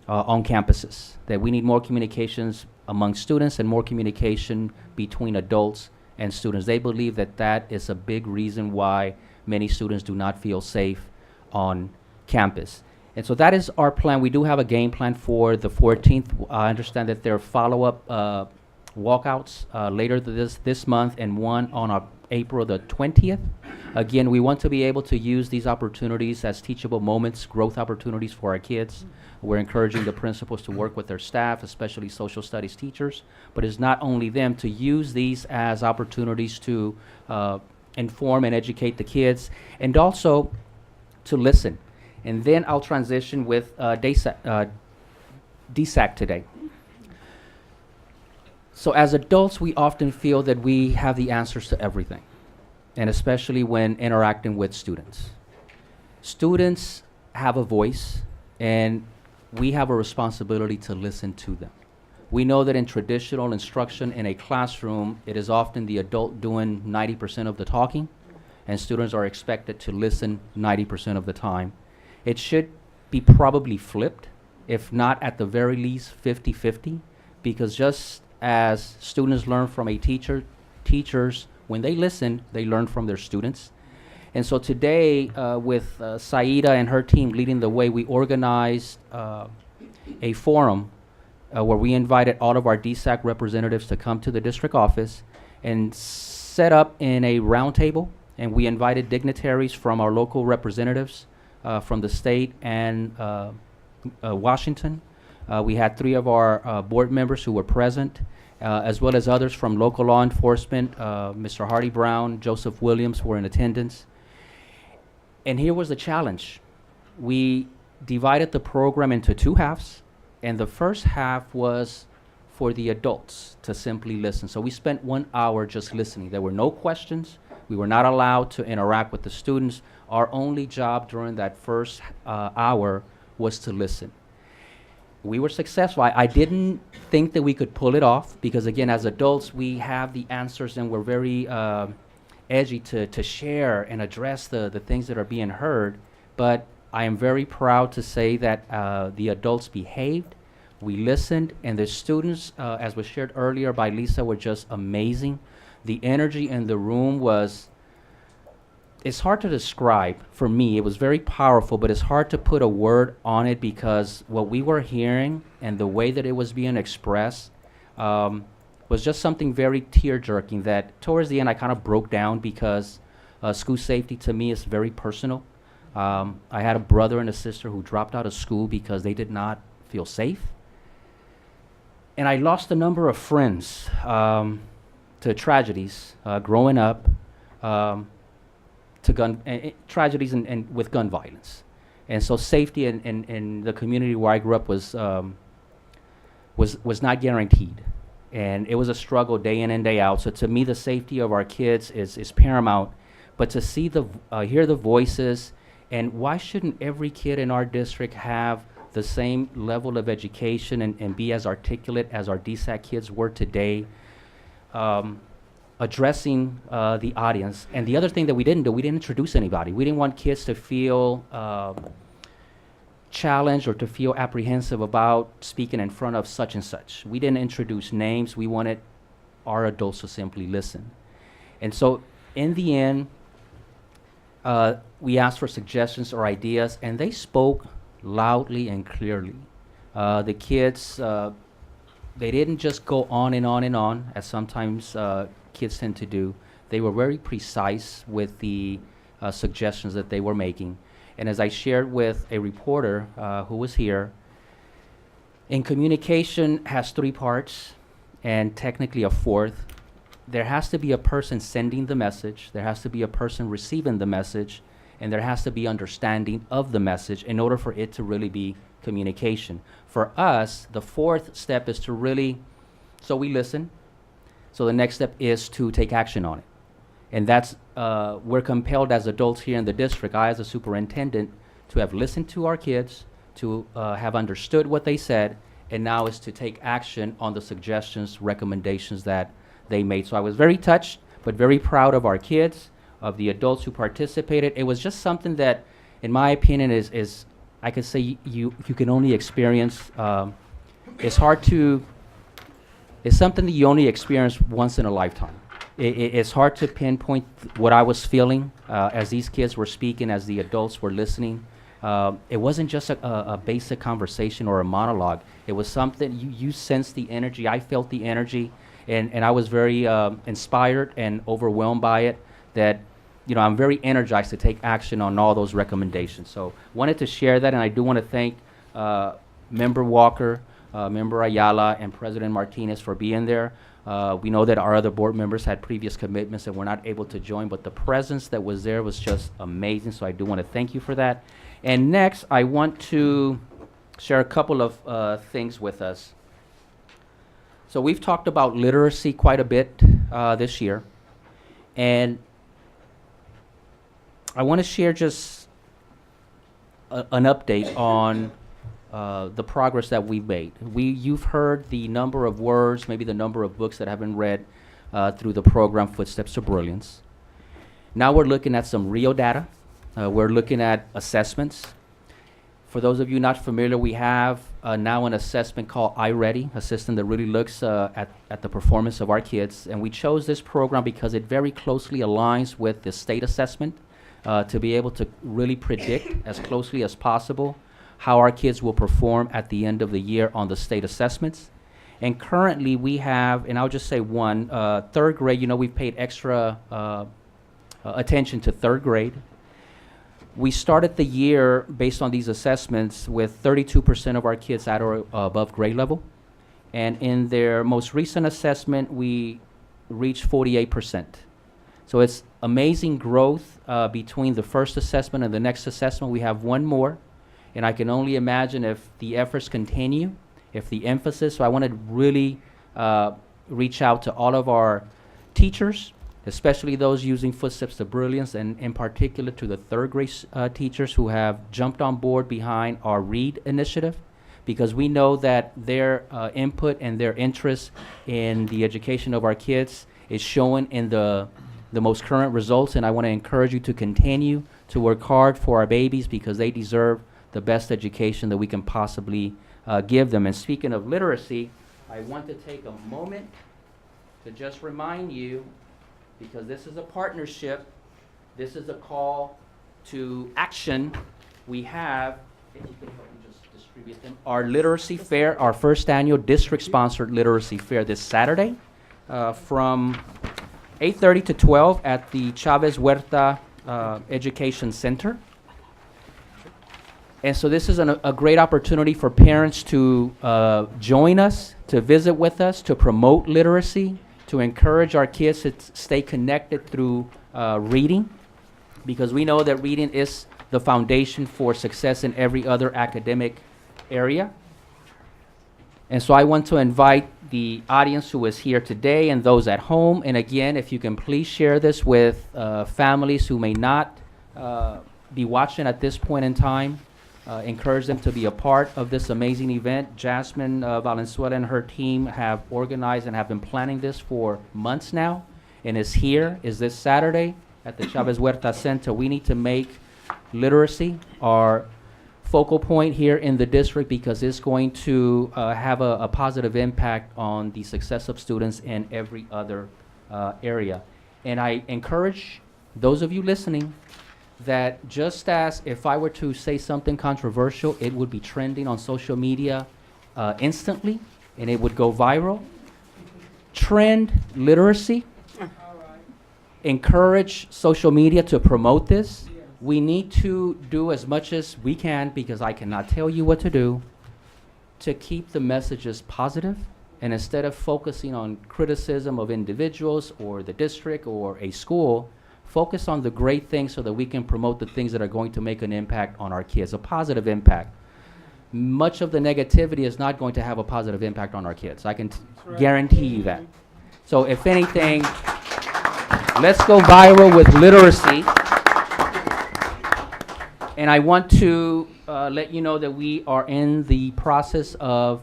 on campuses, that we need more communications among students and more communication between adults and students. They believe that that is a big reason why many students do not feel safe on campus. And so that is our plan. We do have a game plan for the 14th. I understand that there are follow-up walkouts later this month, and one on April the 20th. Again, we want to be able to use these opportunities as teachable moments, growth opportunities for our kids. We're encouraging the principals to work with their staff, especially social studies teachers, but it's not only them, to use these as opportunities to inform and educate the kids, and also to listen. And then I'll transition with DSAC today. So as adults, we often feel that we have the answers to everything, and especially when interacting with students. Students have a voice, and we have a responsibility to listen to them. We know that in traditional instruction in a classroom, it is often the adult doing 90% of the talking, and students are expected to listen 90% of the time. It should be probably flipped, if not at the very least 50-50, because just as students learn from a teacher, teachers, when they listen, they learn from their students. And so today, with Saida and her team leading the way, we organized a forum where we invited all of our DSAC representatives to come to the district office and set up in a round table. And we invited dignitaries from our local representatives from the state and Washington. We had 3 of our board members who were present, as well as others from local law enforcement. Mr. Hardy Brown, Joseph Williams were in attendance. And here was the challenge. We divided the program into 2 halves, and the first half was for the adults to simply listen. So we spent 1 hour just listening. There were no questions. We were not allowed to interact with the students. Our only job during that first hour was to listen. We were successful. I didn't think that we could pull it off because, again, as adults, we have the answers and we're very edgy to share and address the things that are being heard. But I am very proud to say that the adults behaved, we listened, and the students, as was shared earlier by Lisa, were just amazing. The energy in the room was, it's hard to describe for me. It was very powerful, but it's hard to put a word on it because what we were hearing and the way that it was being expressed was just something very tear-jerking that towards the end I kind of broke down because school safety to me is very personal. I had a brother and a sister who dropped out of school because they did not feel safe. And I lost a number of friends to tragedies growing up, to gun tragedies and with gun violence. And so safety in the community where I grew up was not guaranteed. And it was a struggle day in and day out. So to me, the safety of our kids is paramount. But to see hear the voices, and why shouldn't every kid in our district have the same level of education and be as articulate as our DSAC kids were today, addressing the audience. And the other thing that we didn't do, we didn't introduce anybody. We didn't want kids to feel challenged or to feel apprehensive about speaking in front of such and such. We didn't introduce names. We wanted our adults to simply listen. And so in the end, we asked for suggestions or ideas, and they spoke loudly and clearly. The kids, they didn't just go on and on and on, as sometimes kids tend to do. They were very precise with the suggestions that they were making. And as I shared with a reporter who was here, in communication has 3 parts and technically a 4th. There has to be a person sending the message, there has to be a person receiving the message, and there has to be understanding of the message in order for it to really be communication. For us, the 4th step is to really, so we listen. So the next step is to take action on it. And that's, we're compelled as adults here in the district, I as a superintendent, to have listened to our kids, to have understood what they said, and now is to take action on the suggestions, recommendations that they made. So I was very touched, but very proud of our kids, of the adults who participated. It was just something that, in my opinion, is I could say you can only experience. It's something that you only experience once in a lifetime. It's hard to pinpoint what I was feeling as these kids were speaking, as the adults were listening. It wasn't just a basic conversation or a monologue. It was something, you sensed the energy. I felt the energy, and I was very inspired and overwhelmed by it, that, you know, I'm very energized to take action on all those recommendations. So wanted to share that, and I do want to thank Member Walker, Member Ayala, and President Martinez for being there. We know that our other board members had previous commitments and were not able to join, but the presence that was there was just amazing, so I do want to thank you for that. And next, I want to share a couple of things with us. So we've talked about literacy quite a bit this year, and I want to share just an update on the progress that we've made. You've heard the number of words, maybe the number of books that have been read through the program Footsteps to Brilliance. Now we're looking at some real data. We're looking at assessments. For those of you not familiar, we have now an assessment called iReady, a system that really looks at the performance of our kids. And we chose this program because it very closely aligns with the state assessment to be able to really predict as closely as possible how our kids will perform at the end of the year on the state assessments. And currently we have, and I'll just say one, third grade, you know, we've paid extra attention to third grade. We started the year based on these assessments with 32% of our kids at or above grade level. And in their most recent assessment, we reached 48%. So it's amazing growth between the first assessment and the next assessment. We have one more. And I can only imagine if the efforts continue, if the emphasis, so I want to really reach out to all of our teachers, especially those using Footsteps to Brilliance, and in particular to the third grade teachers who have jumped on board behind our READ initiative, because we know that their input and their interest in the education of our kids is shown in the most current results. And I want to encourage you to continue to work hard for our babies, because they deserve the best education that we can possibly give them. And speaking of literacy, I want to take a moment to just remind you, because this is a partnership, this is a call to action. We have, if you can help me just distribute them, our literacy fair, our first annual district-sponsored literacy fair this Saturday from 8:30 to 12 at the Chavez Huerta Education Center. And so this is a great opportunity for parents to join us, to visit with us, to promote literacy, to encourage our kids to stay connected through reading, because we know that reading is the foundation for success in every other academic area. And so I want to invite the audience who is here today and those at home, and again, if you can please share this with families who may not be watching at this point in time. Encourage them to be a part of this amazing event. Jasmine Valenzuela and her team have organized and have been planning this for months now, and is this Saturday at the Chavez Huerta Center. We need to make literacy our focal point here in the district, because it's going to have a positive impact on the success of students in every other area. And I encourage those of you listening that just as if I were to say something controversial, it would be trending on social media instantly, and it would go viral. Trend literacy. Encourage social media to promote this. We need to do as much as we can, because I cannot tell you what to do, to keep the messages positive, and instead of focusing on criticism of individuals or the district or a school, focus on the great things so that we can promote the things that are going to make an impact on our kids, a positive impact. Much of the negativity is not going to have a positive impact on our kids. I can guarantee you that. So if anything, let's go viral with literacy. And I want to let you know that we are in the process of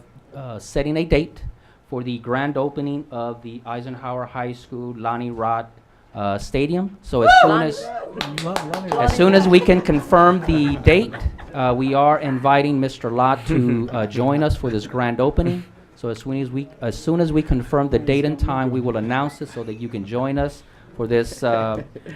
setting a date for the grand opening of the Eisenhower High School Lonnie Rott Stadium. So as soon as we can confirm the date, we are inviting Mr. Lott to join us for this grand opening. So as soon as we confirm the date and time, we will announce it so that you can join us for this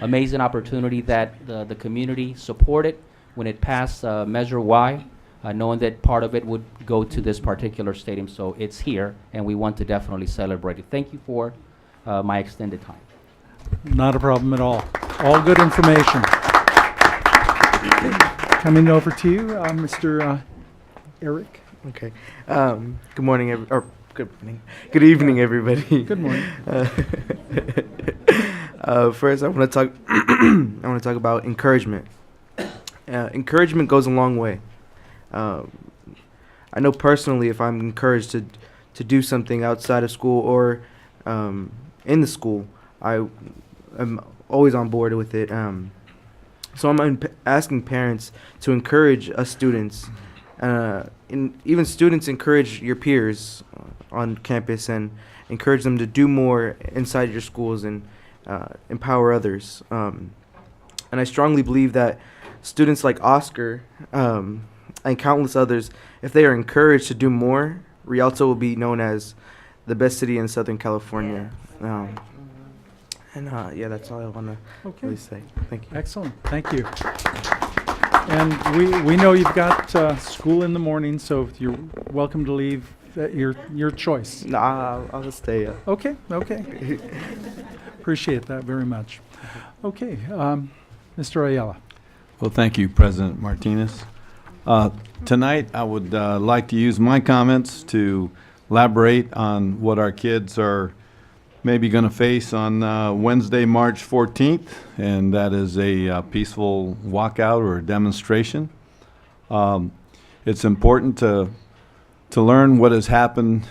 amazing opportunity that the community supported when it passed Measure Y, knowing that part of it would go to this particular stadium. So it's here, and we want to definitely celebrate it. Thank you for my extended time. Not a problem at all. All good information. Coming over to you, Mr. Eric. Okay. Good morning, or good morning. Good evening, everybody. Good morning. First, I want to talk. I want to talk about encouragement. Encouragement goes a long way. I know personally, if I'm encouraged to do something outside of school or in the school, I am always on board with it. So I'm asking parents to encourage us students, and even students encourage your peers on campus and encourage them to do more inside your schools and empower others. And I strongly believe that students like Oscar and countless others, if they are encouraged to do more, Rialto will be known as the best city in Southern California. Yeah, that's all I want to really say. Thank you. Excellent. Thank you. And we know you've got school in the morning, so you're welcome to leave at your choice. No, I'll stay. Okay. Appreciate that very much. Okay, Mr. Ayala. Well, thank you, President Martinez. Tonight, I would like to use my comments to elaborate on what our kids are maybe going to face on Wednesday, March 14th, and that is a peaceful walkout or demonstration. It's important to learn what has happened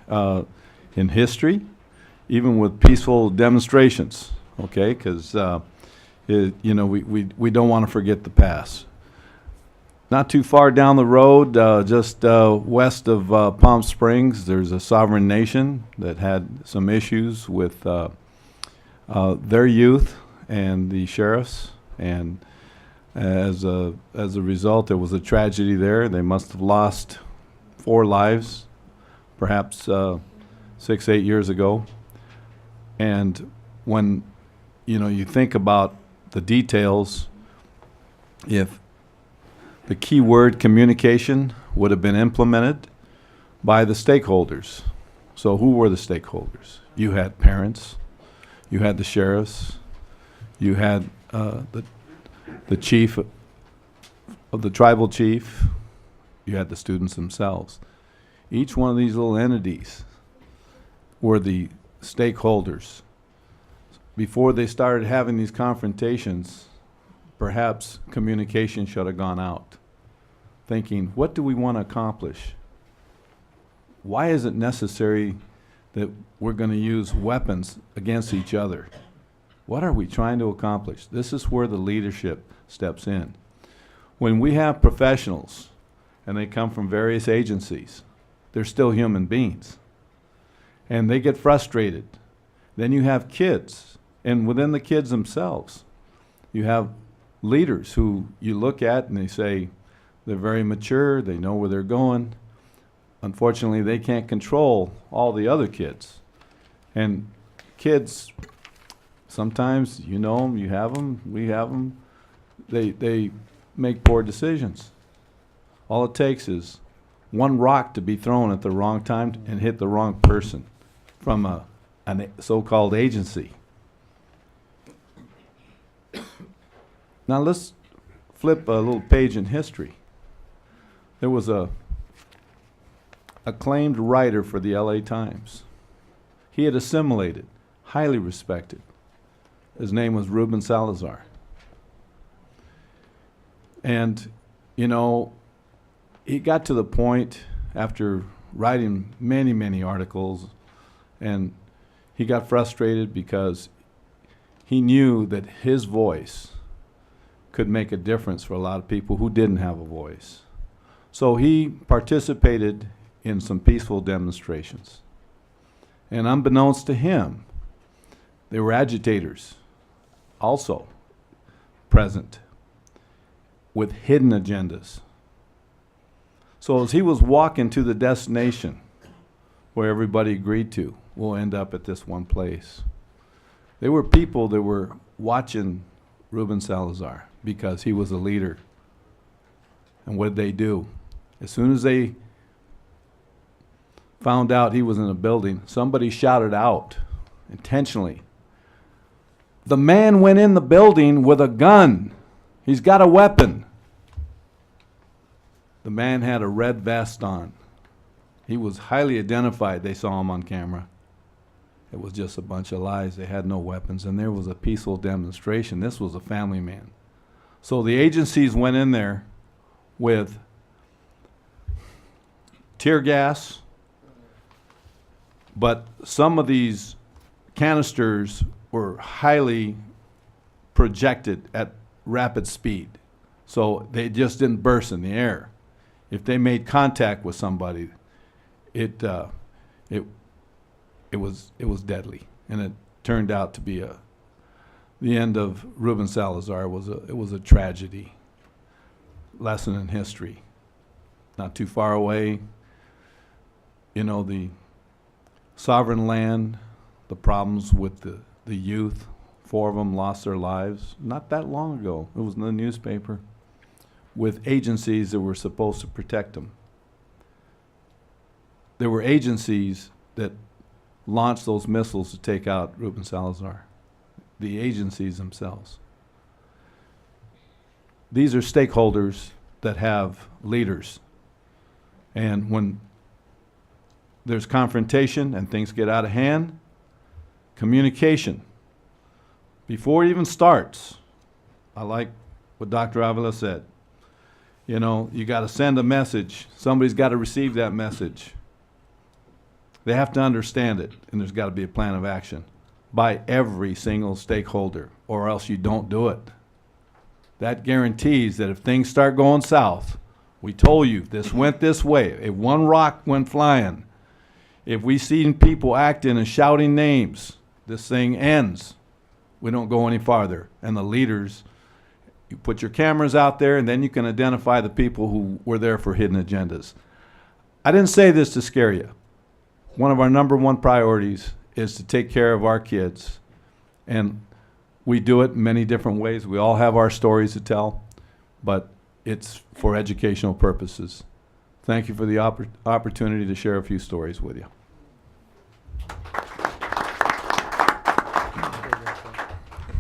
in history, even with peaceful demonstrations, okay? Because we don't want to forget the past. Not too far down the road, just west of Palm Springs, there's a sovereign nation that had some issues with their youth and the sheriffs, and as a result, there was a tragedy there. They must have lost 4 lives, perhaps 6-8 years ago. And when you think about the details, if the key word communication would have been implemented by the stakeholders. So who were the stakeholders? You had parents, you had the sheriffs, you had the chief of the tribal chief, you had the students themselves. Each one of these little entities were the stakeholders. Before they started having these confrontations, perhaps communication should have gone out, thinking, what do we want to accomplish? Why is it necessary that we're going to use weapons against each other? What are we trying to accomplish? This is where the leadership steps in. When we have professionals, and they come from various agencies, they're still human beings, and they get frustrated. Then you have kids, and within the kids themselves, you have leaders who you look at and they say they're very mature, they know where they're going. Unfortunately, they can't control all the other kids. And kids, sometimes, you know them, you have them, we have them, they make poor decisions. All it takes is one rock to be thrown at the wrong time and hit the wrong person from a so-called agency. Now let's flip a little page in history. There was a acclaimed writer for the LA Times. He had assimilated, highly respected. His name was Ruben Salazar. And, he got to the point after writing many, many articles, and he got frustrated because he knew that his voice could make a difference for a lot of people who didn't have a voice. So he participated in some peaceful demonstrations. And unbeknownst to him, there were agitators also present with hidden agendas. So as he was walking to the destination where everybody agreed to, will end up at this one place. There were people that were watching Ruben Salazar because he was a leader. And what did they do? As soon as they found out he was in a building, somebody shouted out intentionally, "The man went in the building with a gun. He's got a weapon." The man had a red vest on. He was highly identified. They saw him on camera. It was just a bunch of lies. They had no weapons, and there was a peaceful demonstration. This was a family man. So the agencies went in there with tear gas, but some of these canisters were highly projected at rapid speed, so they just didn't burst in the air. If they made contact with somebody, it was deadly, and it turned out to be the end of Ruben Salazar. It was a tragedy. Lesson in history. Not too far away, you know, the sovereign land, the problems with the youth. 4 of them lost their lives not that long ago. It was in the newspaper, with agencies that were supposed to protect them. There were agencies that launched those missiles to take out Ruben Salazar. The agencies themselves. These are stakeholders that have leaders. And when there's confrontation and things get out of hand, communication. Before it even starts, I like what Dr. Avila said. You know, you got to send a message. Somebody's got to receive that message. They have to understand it, and there's got to be a plan of action by every single stakeholder, or else you don't do it. That guarantees that if things start going south, we told you this went this way. If one rock went flying, if we seen people acting and shouting names, this thing ends. We don't go any farther. And the leaders, you put your cameras out there, and then you can identify the people who were there for hidden agendas. I didn't say this to scare you. One of our #1 priorities is to take care of our kids. And we do it in many different ways. We all have our stories to tell, but it's for educational purposes. Thank you for the opportunity to share a few stories with you.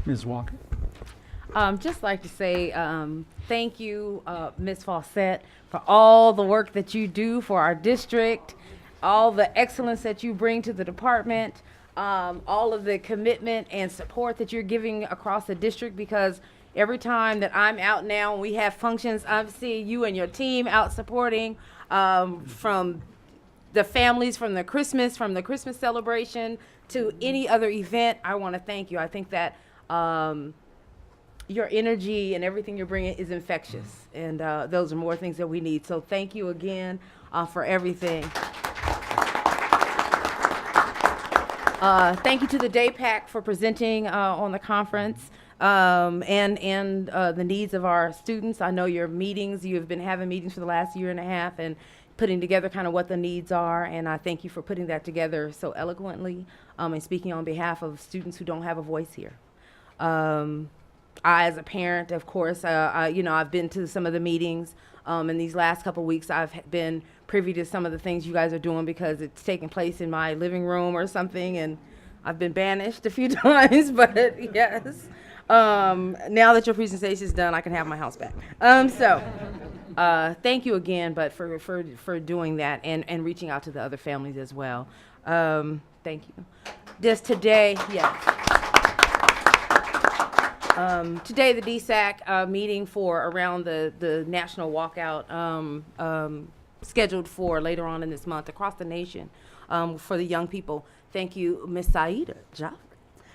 Ms. Walker? Just like to say thank you, Ms. Fawcett, for all the work that you do for our district, all the excellence that you bring to the department, all of the commitment and support that you're giving across the district, because every time that I'm out now and we have functions, I'm seeing you and your team out supporting from the families, from the Christmas celebration to any other event. I want to thank you. I think that your energy and everything you're bringing is infectious, and those are more things that we need. So thank you again for everything. Thank you to the DAPAC for presenting on the conference and the needs of our students. I know your meetings, you have been having meetings for the last year and a half and putting together kind of what the needs are, and I thank you for putting that together so eloquently and speaking on behalf of students who don't have a voice here. I, as a parent, of course, I've been to some of the meetings. In these last couple of weeks, I've been privy to some of the things you guys are doing because it's taking place in my living room or something, and I've been banished a few times, but yes. Now that your presentation is done, I can have my house back. Thank you again, but for doing that and reaching out to the other families as well. Thank you. Just today, today the DSAC meeting for around the national walkout scheduled for later on in this month across the nation for the young people. Thank you, Ms. Saida Jaffe,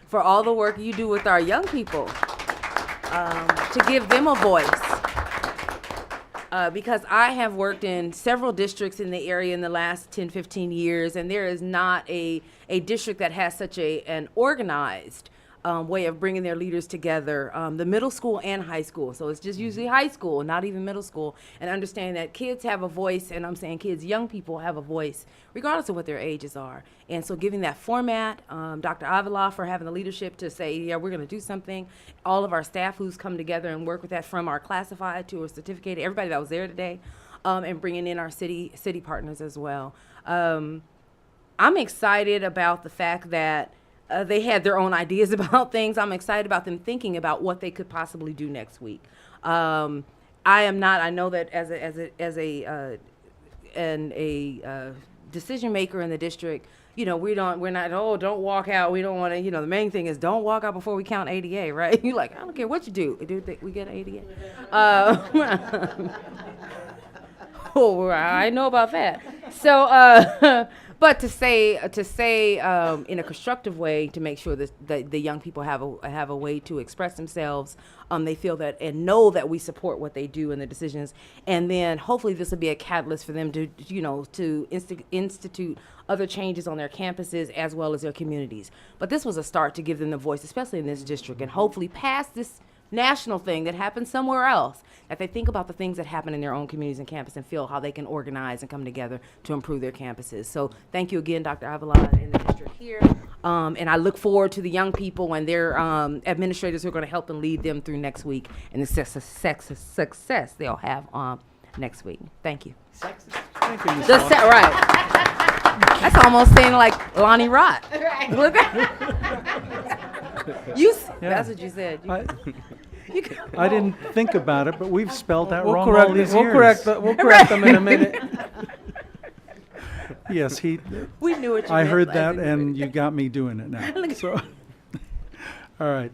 for all the work you do with our young people to give them a voice. Because I have worked in several districts in the area in the last 10, 15 years, and there is not a district that has such an organized way of bringing their leaders together, the middle school and high school. So it's just usually high school, not even middle school, and understanding that kids have a voice, and I'm saying kids, young people have a voice, regardless of what their ages are. And so giving that format, Dr. Avila for having the leadership to say, yeah, we're going to do something. All of our staff who's come together and work with that, from our classified to our certificated, everybody that was there today, and bringing in our city partners as well. I'm excited about the fact that they had their own ideas about things. I'm excited about them thinking about what they could possibly do next week. I am not. I know that as a decision maker in the district, you know, we're not. Oh, don't walk out. We don't want to. You know, the main thing is don't walk out before we count ADA, right? You're like, I don't care what you do. Do we get ADA? Oh, I know about that. So. But to say in a constructive way, to make sure that the young people have a way to express themselves, they feel that and know that we support what they do and the decisions, and then hopefully this will be a catalyst for them to institute other changes on their campuses as well as their communities. But this was a start to give them the voice, especially in this district, and hopefully past this national thing that happens somewhere else, that they think about the things that happen in their own communities and campus and feel how they can organize and come together to improve their campuses. So thank you again, Dr. Avila and the district here. And I look forward to the young people and their administrators who are going to help and lead them through next week and the success they'll have next week. Thank you. Thank you, Ms. Right. That's almost saying like Lonnie Rott. Look at That's what you said. I didn't think about it, but we've spelled that We'll wrong correct all it. these We'll years. correct them in a minute. Yes, We knew what you I meant heard last that, week. and you got me doing it now. So, all right.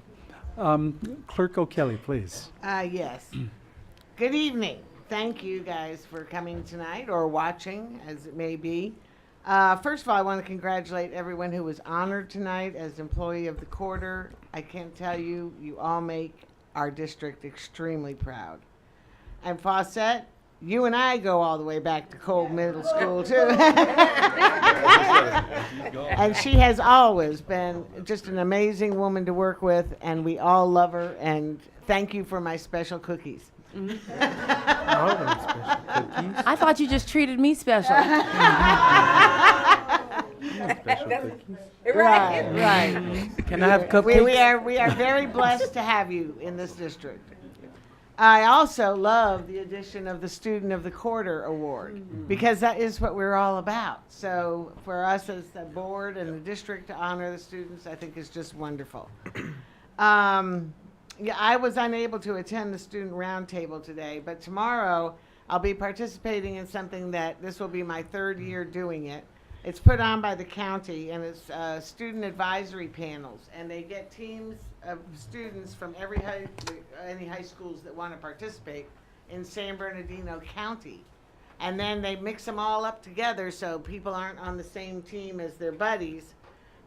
Clerk O'Kelly, please. Yes. Good evening. Thank you guys for coming tonight, or watching, as it may be. First of all, I want to congratulate everyone who was honored tonight as Employee of the Quarter. I can't tell you, you all make our district extremely proud. And Fawcett, you and I go all the way back to Cole Middle School, too. And she has always been just an amazing woman to work with, and we all love her, and thank you for my special cookies. I thought you just treated me special. Right. Can I have cupcakes? We are very blessed to have you in this district. I also love the addition of the Student of the Quarter Award, because that is what we're all about. So for us as the board and the district to honor the students, I think is just wonderful. Yeah, I was unable to attend the student roundtable today, but tomorrow I'll be participating in something that this will be my third year doing it. It's put on by the county, and it's student advisory panels, and they get teams of students from any high schools that want to participate in San Bernardino County. And then they mix them all up together so people aren't on the same team as their buddies.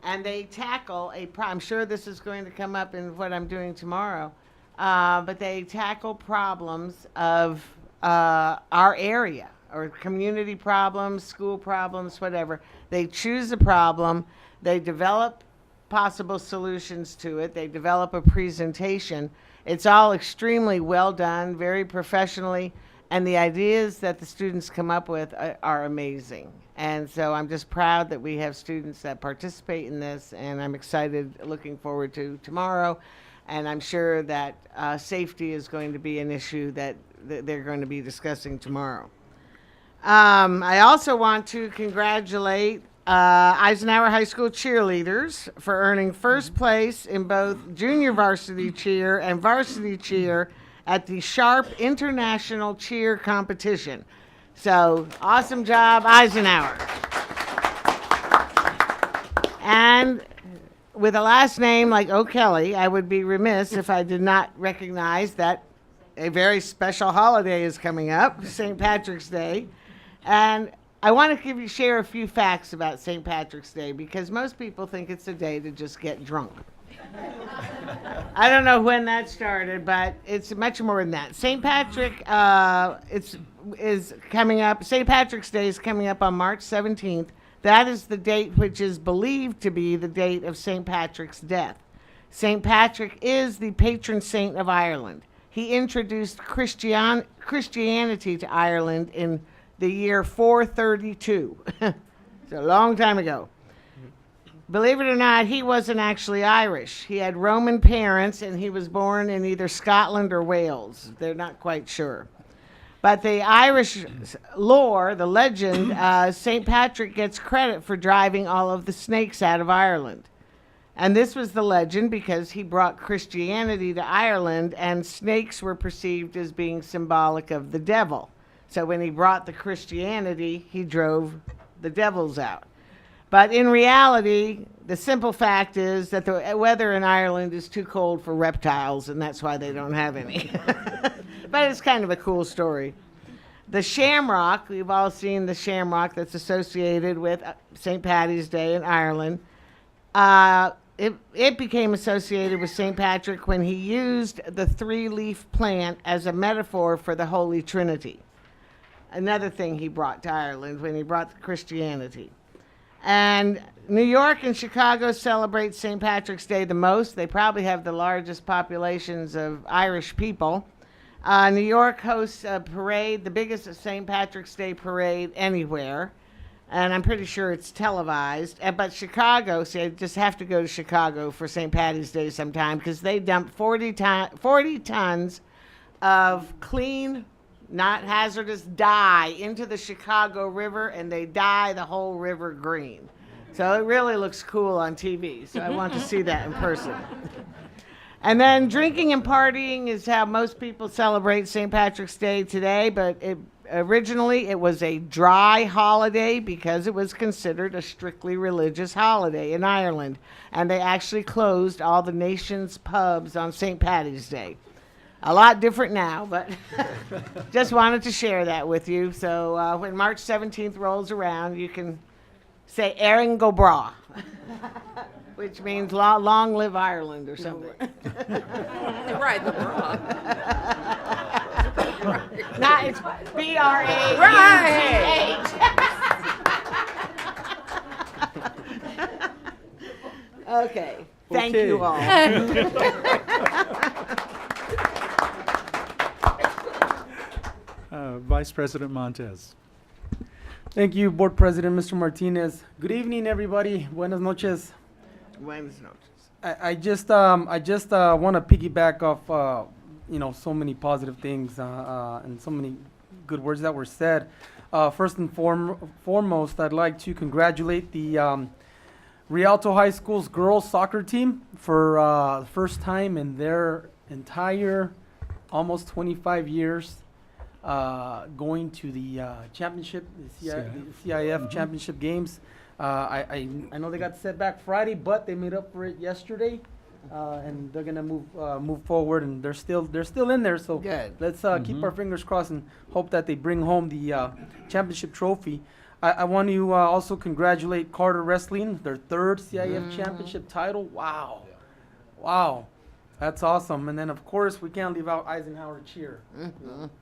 And they tackle I'm sure this is going to come up in what I'm doing tomorrow, but they tackle problems of our area, or community problems, school problems, whatever. They choose a problem, they develop possible solutions to it, they develop a presentation. It's all extremely well done, very professionally, and the ideas that the students come up with are amazing. And so I'm just proud that we have students that participate in this, and I'm excited, looking forward to tomorrow. And I'm sure that safety is going to be an issue that they're going to be discussing tomorrow. I also want to congratulate Eisenhower High School cheerleaders for earning first place in both junior varsity cheer and varsity cheer at the Sharp International Cheer Competition. So, awesome job, Eisenhower. And with a last name like O'Kelly, I would be remiss if I did not recognize that a very special holiday is coming up, St. Patrick's Day. And I want to share a few facts about St. Patrick's Day, because most people think it's a day to just get drunk. I don't know when that started, but it's much more than that. St. Patrick is coming up. St. Patrick's Day is coming up on March 17th. That is the date which is believed to be the date of St. Patrick's death. St. Patrick is the patron saint of Ireland. He introduced Christianity to Ireland in the year 432. It's a long time ago. Believe it or not, he wasn't actually Irish. He had Roman parents, and he was born in either Scotland or Wales. They're not quite sure. But the Irish lore, the legend, St. Patrick gets credit for driving all of the snakes out of Ireland. And this was the legend because he brought Christianity to Ireland, and snakes were perceived as being symbolic of the devil. So when he brought the Christianity, he drove the devils out. But in reality, the simple fact is that the weather in Ireland is too cold for reptiles, and that's why they don't have any. But it's kind of a cool story. The shamrock, we've all seen the shamrock that's associated with St. Paddy's Day in Ireland. It became associated with St. Patrick when he used the three-leaf plant as a metaphor for the Holy Trinity. Another thing he brought to Ireland when he brought Christianity. And New York and Chicago celebrate St. Patrick's Day the most. They probably have the largest populations of Irish people. New York hosts a parade, the biggest St. Patrick's Day parade anywhere. And I'm pretty sure it's televised. But Chicago, see, I just have to go to Chicago for St. Patty's Day sometime because they dump 40 tons of clean, not hazardous dye into the Chicago River, and they dye the whole river green. So it really looks cool on TV. So I want to see that in person. And then drinking and partying is how most people celebrate St. Patrick's Day today, but originally it was a dry holiday because it was considered a strictly religious holiday in Ireland. And they actually closed all the nation's pubs on St. Patty's Day. A lot different now, but just wanted to share that with you. So when March 17th rolls around, you can say Erin go bra, which means long live Ireland or something. Right, the bra. Not, it's B-R-A-U-G-H. Okay, thank you all. Vice President Montez. Thank you, Board President, Mr. Martinez. Good evening, everybody. Buenas noches. Buenas noches. I just want to piggyback off, so many positive things and so many good words that were said. First and foremost, I'd like to congratulate the Rialto High School's girls soccer team for the first time in their entire almost 25 years going to the championship, the CIF championship games. I know they got set back Friday, but they made up for it yesterday, and they're gonna move forward, and they're still in there. So good. Let's keep our fingers crossed and hope that they bring home the championship trophy. I want to also congratulate Carter Wrestling, their third CIF championship title. Wow, wow. That's awesome. And then, of course, we can't leave out Eisenhower Cheer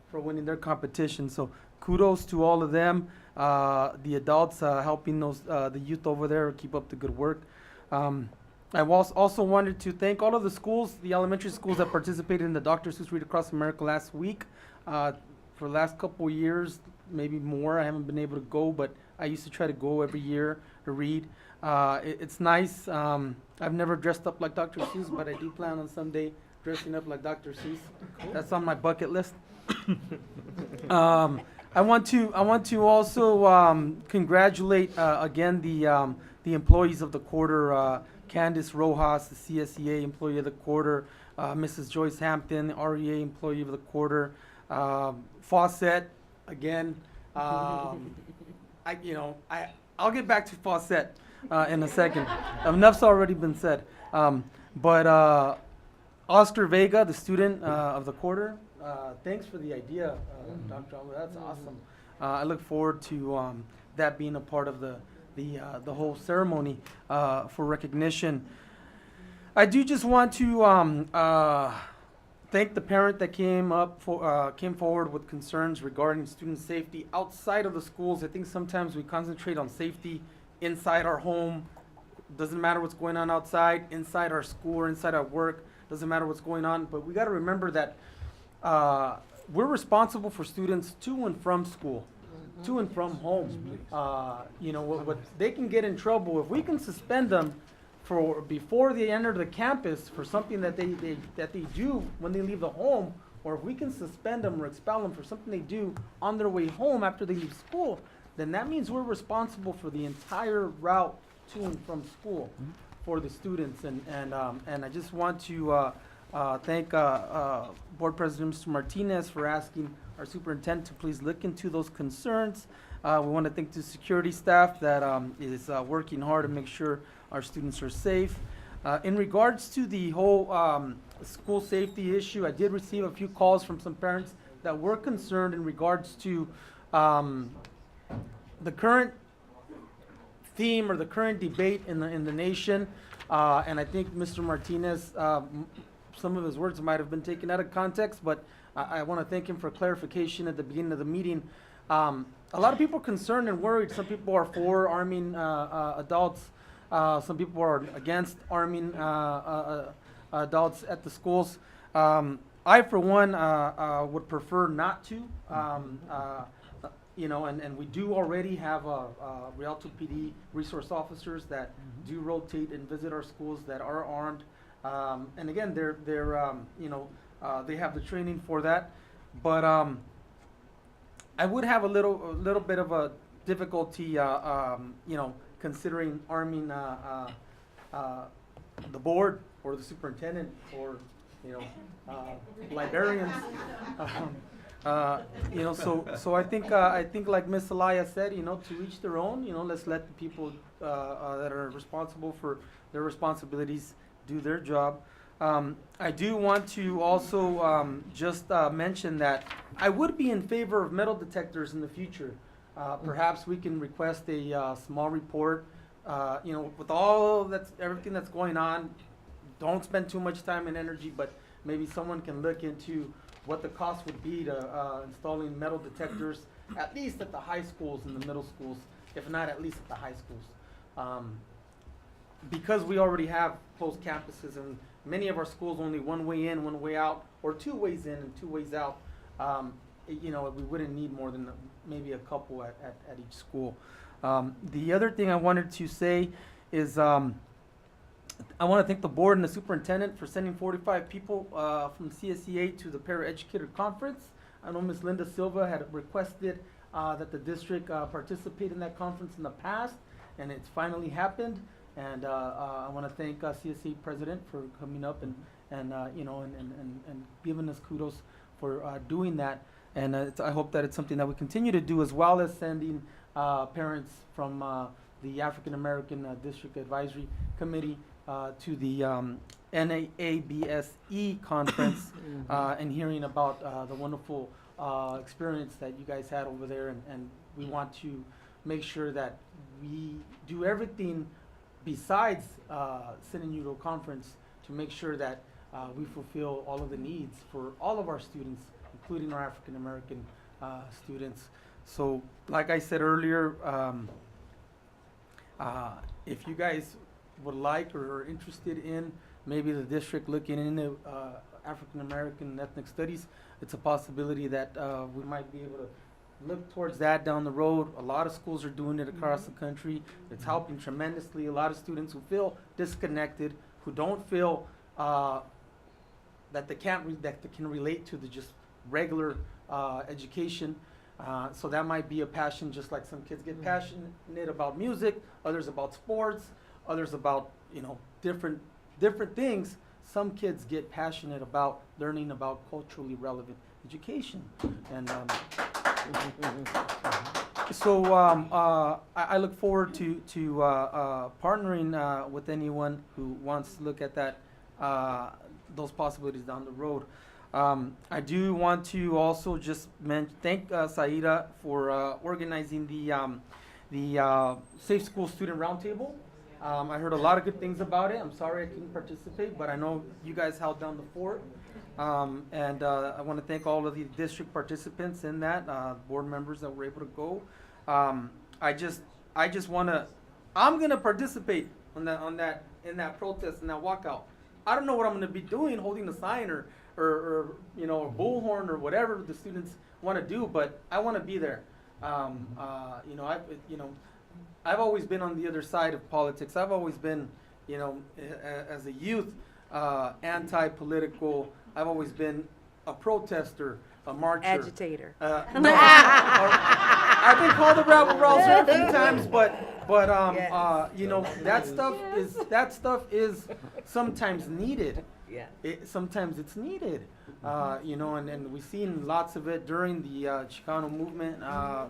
for winning their competition. So kudos to all of them, the adults helping the youth over there keep up the good work. I also wanted to thank all of the schools, the elementary schools that participated in the Dr. Seuss Read Across America last week. For the last couple of years, maybe more, I haven't been able to go, but I used to try to go every year to read. It's nice. I've never dressed up like Dr. Seuss, but I do plan on someday dressing up like Dr. Seuss. That's on my bucket list. I want to also congratulate again the employees of the quarter, Candice Rojas, the CSEA employee of the quarter, Mrs. Joyce Hampton, the REA employee of the quarter, Fawcett again. I'll get back to Fawcett in a second. Enough's already been said. But Oscar Vega, the student of the quarter, thanks for the idea, Dr. Alba. That's awesome. I look forward to that being a part of the whole ceremony for recognition. I do just want to thank the parent that came forward with concerns regarding student safety outside of the schools. I think sometimes we concentrate on safety inside our home, doesn't matter what's going on outside, inside our school or inside our work, doesn't matter what's going on, but we got to remember that we're responsible for students to and from school, to and from home. You know, what they can get in trouble if we can suspend them for before they enter the campus for something that they do when they leave the home, or if we can suspend them or expel them for something they do on their way home after they leave school, then that means we're responsible for the entire route to and from school for the students. And I just want to thank Board President Mr. Martinez for asking our superintendent to please look into those concerns. We want to thank the security staff that is working hard to make sure our students are safe. In regards to the whole school safety issue, I did receive a few calls from some parents that were concerned in regards to the current theme or the current debate in the nation. And I think Mr. Martinez, some of his words might have been taken out of context, but I want to thank him for clarification at the beginning of the meeting. A lot of people are concerned and worried. Some people are for arming adults. Some people are against arming adults at the schools. I, for one, would prefer not to. You know, and we do already have Rialto PD resource officers that do rotate and visit our schools that are armed. And again, they're you know, they have the training for that. But I would have a little bit of a difficulty, you know, considering arming the board or the superintendent or, you know, librarians. You know, so I think like Ms. Alaya said, you know, to each their own. You know, let's let the people that are responsible for their responsibilities do their job. I do want to also just mention that I would be in favor of metal detectors in the future. Perhaps we can request a small report. You know, with everything that's going on, don't spend too much time and energy, but maybe someone can look into what the cost would be to installing metal detectors, at least at the high schools and the middle schools, if not at least at the high schools. Because we already have closed campuses and many of our schools only one way in, one way out, or 2 ways in and 2 ways out, you know, we wouldn't need more than maybe a couple at each school. The other thing I wanted to say is I want to thank the board and the superintendent for sending 45 people from CSEA to the Paraeducator Conference. I know Ms. Linda Silva had requested that the district participate in that conference in the past, and it's finally happened. And I want to thank CSEA President for coming up and you know, and giving us kudos for doing that. And I hope that it's something that we continue to do, as well as sending parents from the African American District Advisory Committee to the NAABSE conference and hearing about the wonderful experience that you guys had over there. And we want to make sure that we do everything besides sending you to a conference to make sure that we fulfill all of the needs for all of our students, including our African American students. So, like I said earlier, if you guys would like or are interested in maybe the district looking into African American ethnic studies, it's a possibility that we might be able to look towards that down the road. A lot of schools are doing it across the country. It's helping tremendously. A lot of students who feel disconnected, who don't feel that they can relate to the just regular education. So that might be a passion, just like some kids get passionate about music, others about sports, others about, you know, different things. Some kids get passionate about learning about culturally relevant education. And so I look forward to partnering with anyone who wants to look at that those possibilities down the road. I do want to also just thank Saida for organizing the Safe School Student Roundtable. I heard a lot of good things about it. I'm sorry I couldn't participate, but I know you guys held down the fort. And I want to thank all of the district participants in that, board members that were able to go. I just want to, I'm going to participate in that protest and that walkout. I don't know what I'm going to be doing, holding a sign or you know, a bullhorn or whatever the students want to do, but I want to be there. You know, I've always been on the other side of politics. I've always been, you know, as a youth, anti-political. I've always been a protester, a marcher. Agitator. No, I've been called a rebel-rouser a few times, but you know, that stuff is sometimes needed. Yeah. Sometimes it's needed. You know, and we've seen lots of it during the Chicano movement,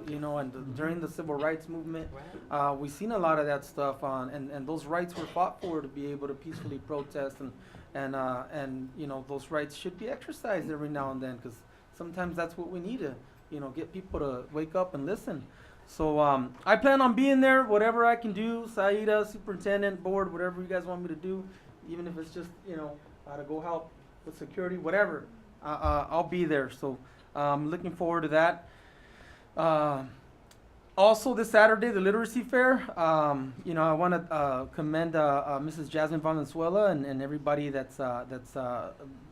you know, and during the civil rights movement. We've seen a lot of that stuff and those rights were fought for, to be able to peacefully protest, and you know, those rights should be exercised every now and then, because sometimes that's what we need to, you know, get people to wake up and listen. So I plan on being there, whatever I can do, Saida, superintendent, board, whatever you guys want me to do, even if it's just, you know, to go help with security, whatever. I'll be there. So I'm looking forward to that. Also this Saturday, the literacy fair. You know, I want to commend Mrs. Jasmine Valenzuela and everybody that's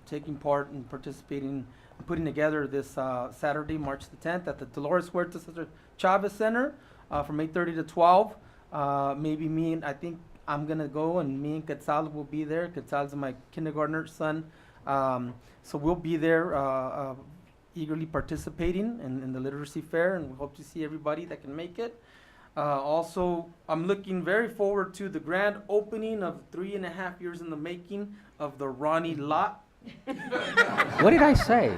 taking part and participating, putting together this Saturday, March the 10th, at the Dolores Huerta Chavez Center from 8:30 to 12. Maybe me and I think I'm gonna go, and me and Quetzal will be there. Quetzal's my kindergartner son, so we'll be there, eagerly participating in the literacy fair, and we hope to see everybody that can make it. Also, I'm looking very forward to the grand opening of 3.5 years in the making of the Ronnie Lot. What did I say?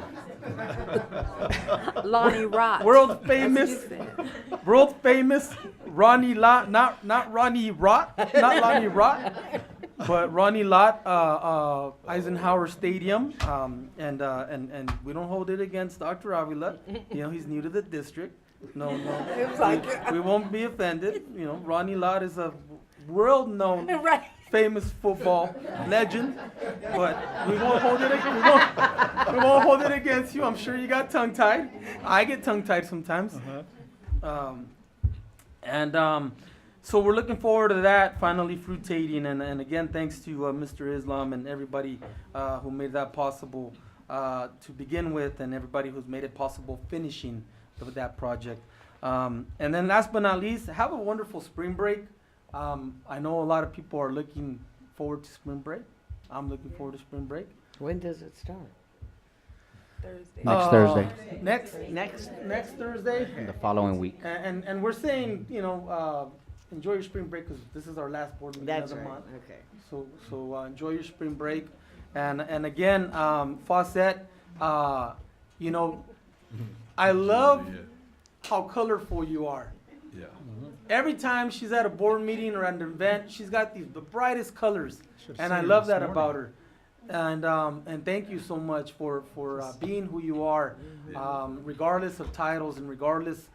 Lonnie Rott. World famous Ronnie Lott, not Ronnie Rott, not Lonnie Rott, but Ronnie Lott, Eisenhower Stadium, and we don't hold it against Dr. Avila. You know, he's new to the district. No, we won't be offended. You know, Ronnie Lott is a world-known, famous football legend, but we won't hold it. We won't hold it against you. I'm sure you got tongue-tied. I get tongue-tied sometimes. So we're looking forward to that, finally fruitating, and again, thanks to Mr. Islam and everybody who made that possible to begin with, and everybody who's made it possible finishing that project. And then last but not least, have a wonderful spring break. I know a lot of people are looking forward to spring break. I'm looking forward to spring break. When does it start? Thursday. Next Thursday. Next Thursday. And the following week. And we're saying, you know, enjoy your spring break, because this is our last board meeting of the month. Okay. So enjoy your spring break, and again, Fawcett, you know, I love how colorful you are. Yeah. Every time she's at a board meeting or at an event, she's got the brightest colors, and I love that about her. And thank you so much for being who you are, regardless of titles and regardless,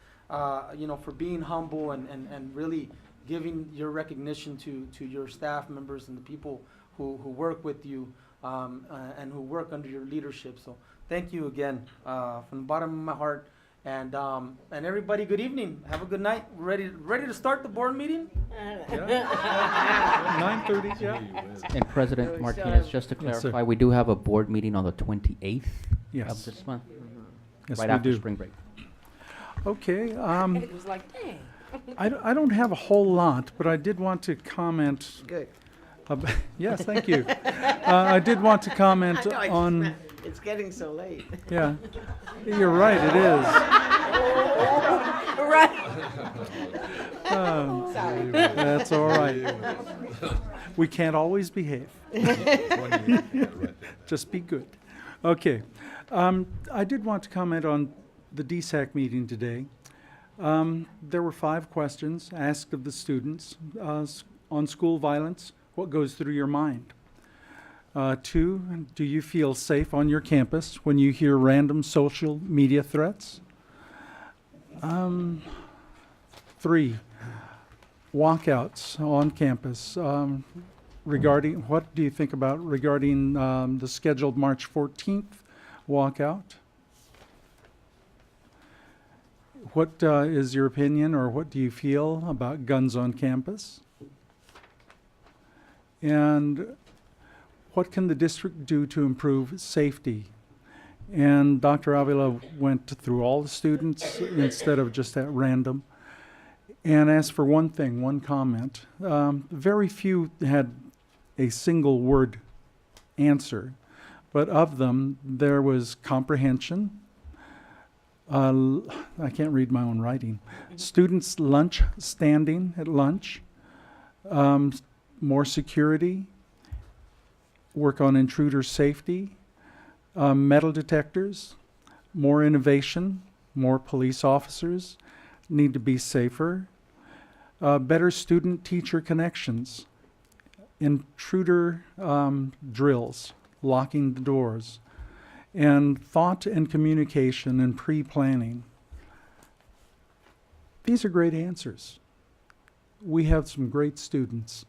you know, for being humble and really giving your recognition to your staff members and the people who work with you, and who work under your leadership. So thank you again, from the bottom of my heart. And everybody, good evening. Have a good night. We're ready to start the board meeting? 9:30, yeah. And President Martinez, just to Yes, sir. clarify, we do have a board meeting on the 28th Yes. of this month, Yes, right we after do. spring break. Okay. It was like, dang. I don't have a whole lot, but I did want to comment. Good. Yes, thank you. I did want to comment I know, on. It's getting so late. Yeah, you're right. It is. Right. Sorry. That's all right. We can't always behave. Just be good. Okay. I did want to comment on the DSAC meeting today. There were 5 questions asked of the students on school violence. What goes through your mind? 2, do you feel safe on your campus when you hear random social media threats? 3, walkouts on campus. Regarding, what do you think about regarding the scheduled March 14th walkout? What is your opinion, or what do you feel about guns on campus? And what can the district do to improve safety? And Dr. Avila went through all the students instead of just at random and asked for one thing, one comment. Very few had a single word answer, but of them, there was comprehension. I can't read my own writing. Students' lunch, standing at lunch, more security, work on intruder safety, metal detectors, more innovation, more police officers, need to be safer, better student-teacher connections, intruder drills, locking the doors, and thought and communication and pre-planning. These are great answers. We have some great students,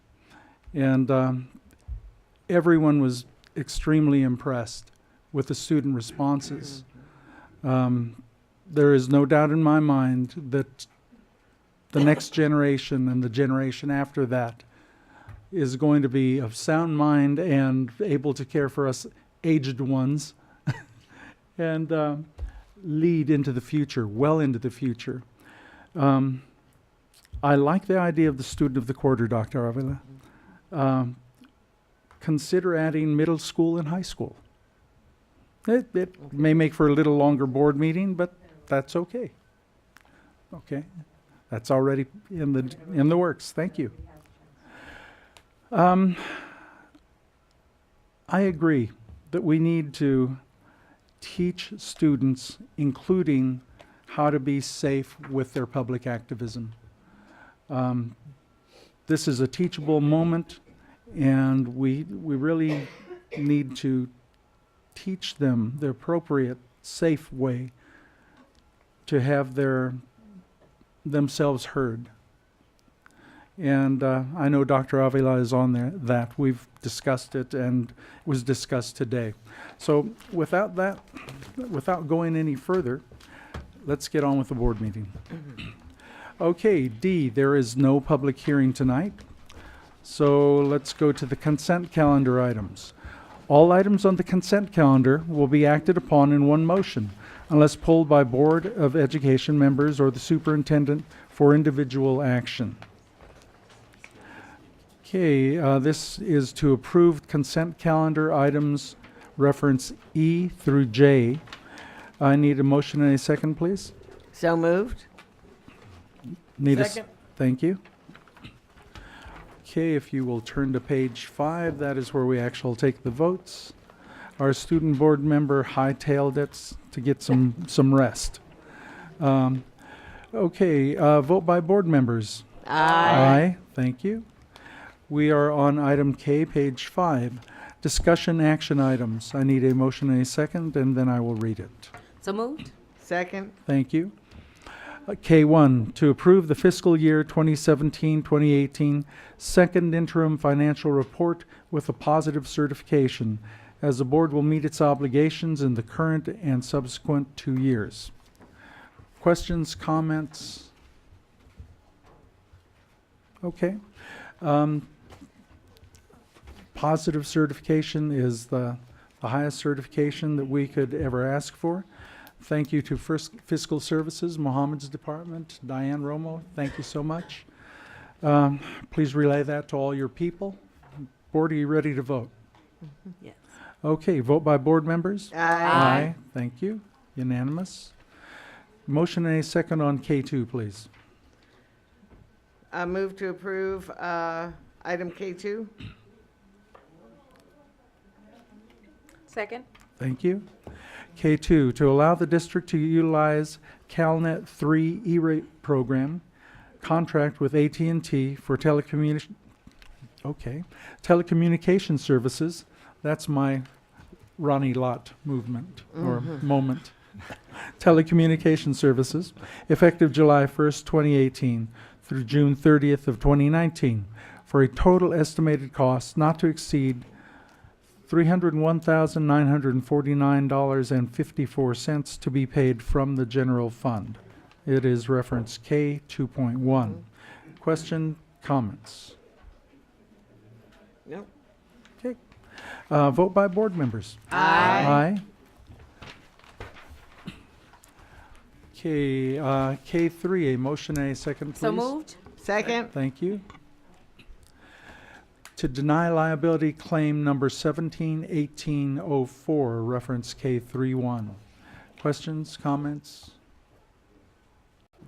and everyone was extremely impressed with the student responses. There is no doubt in my mind that the next generation and the generation after that is going to be of sound mind and able to care for us aged ones and lead into the future, well into the future. I like the idea of the student of the quarter, Dr. Avila. Consider adding middle school and high school. It may make for a little longer board meeting, but that's okay. Okay, that's already in the works. Thank you. I agree that we need to teach students, including how to be safe with their public activism. This is a teachable moment, and we really need to teach them the appropriate, safe way to have themselves heard. And I know Dr. Avila is on there, that we've discussed it and was discussed today. So without going any further, let's get on with the board meeting. Okay, D, there is no public hearing tonight. So let's go to the consent calendar items. All items on the consent calendar will be acted upon in one motion, unless pulled by Board of Education members or the superintendent for individual action. Okay, this is to approve consent calendar items reference E through J. I need a motion and a second, please. So moved. Second. Thank you. Okay, if you will turn to page 5, that is where we actually take the votes. Our student board member hightailed it to get some rest. Okay, vote by board members. Aye. Thank you. We are on item K, page 5. Discussion action items. I need a motion and a second, and then I will read it. So moved. Second. Thank you. K1, to approve the fiscal year 2017-2018 second interim financial report with a positive certification, as the board will meet its obligations in the current and subsequent 2 years. Questions, comments? Okay. Positive certification is the highest certification that we could ever ask for. Thank you to Fiscal Services, Mohammed's department, Diane Romo, thank you so much. Please relay that to all your people. Board, are you ready to vote? Yes. Okay, vote by board members. Aye. Thank you. Unanimous. Motion and a second on K2, please. I move to approve item K2. Second. Thank you. K2, to allow the district to utilize CalNet 3 E-rate program, contract with AT&T for telecommunication services. That's my Ronnie Lott movement or moment. Telecommunication services, effective July 1st, 2018 through June 30th of 2019, for a total estimated cost not to exceed $301,949.54 to be paid from the general fund. It is reference K 2.1. Question, comments? Nope. Okay. Vote by board members. Aye. Aye. Okay, K3, a motion and a second, please. So moved. Second. Thank you. To deny liability claim number 171804, reference K31. Questions, comments?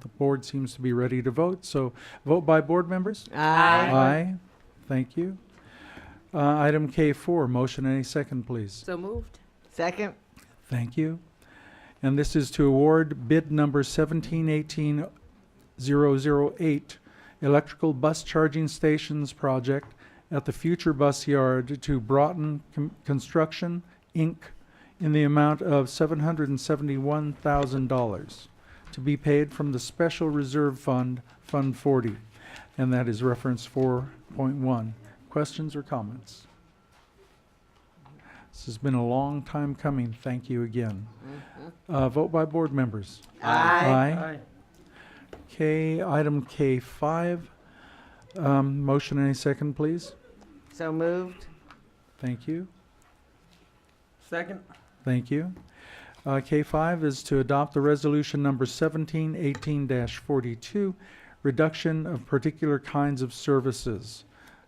The board seems to be ready to vote, so vote by board members. Aye. Aye. Thank you. Item K4, motion and a second, please. So moved. Second. Thank you. And this is to award bid number 1718008, electrical bus charging stations project at the future bus yard to Broughton Construction, Inc., in the amount of $771,000 to be paid from the Special Reserve Fund, Fund 40, and that is reference 4.1. Questions or comments? This has been a long time coming. Thank you again. Vote by board members. Aye. Okay, item K5. Motion and a second, please. So moved. Thank you. Second. Thank you. K5 is to adopt the resolution number 1718-42, reduction of particular kinds of services,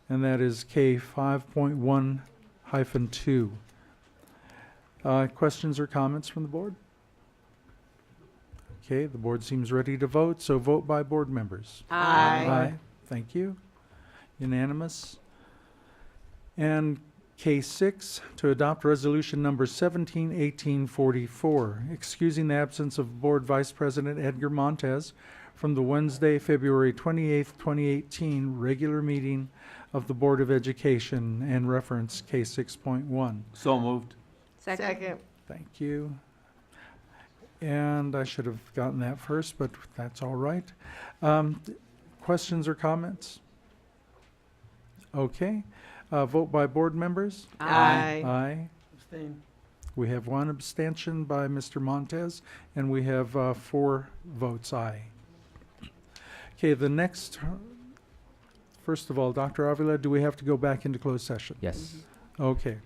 and that is K5.1-2. Questions or comments from the board? Okay, the board seems ready to vote, so vote by board members. Aye. Thank you. Unanimous. And K6, to adopt resolution number 171844, excusing the absence of Board Vice President Edgar Montez from the Wednesday, February 28th, 2018 regular meeting of the Board of Education, and reference K6.1. So moved. Second. Thank you. And I should have gotten that first, but that's all right. Questions or comments? Okay. Vote by board members. Aye. Aye. Abstain. We have one abstention by Mr. Montez, and we have 4 votes aye. Okay, the next, first of all, Dr. Avila, do we have to go back into closed session? Yes. Okay,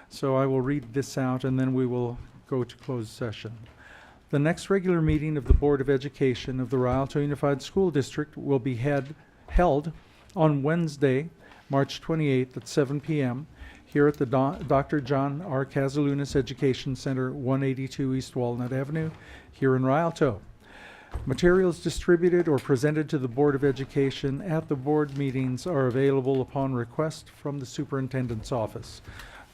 so I will read this out and then we will go to closed session. The next regular meeting of the Board of Education of the Rialto Unified School District will be held on Wednesday, March 28th at 7 p.m. here at the Dr. John R. Casalunas Education Center, 182 East Walnut Avenue, here in Rialto. Materials distributed or presented to the Board of Education at the board meetings are available upon request from the superintendent's office.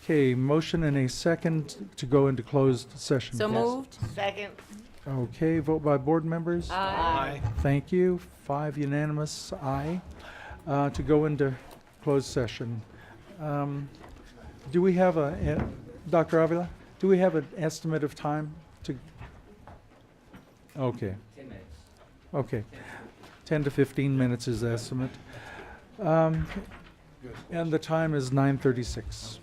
Okay, motion and a second to go into closed session. So moved. Second. Okay, vote by board members. Aye. Thank you. 5 unanimous aye to go into closed session. Do we have Dr. Avila, do we have an estimate of time to? Okay. 10 minutes. Okay. 10 to 15 minutes is the estimate. And the time is 9:36.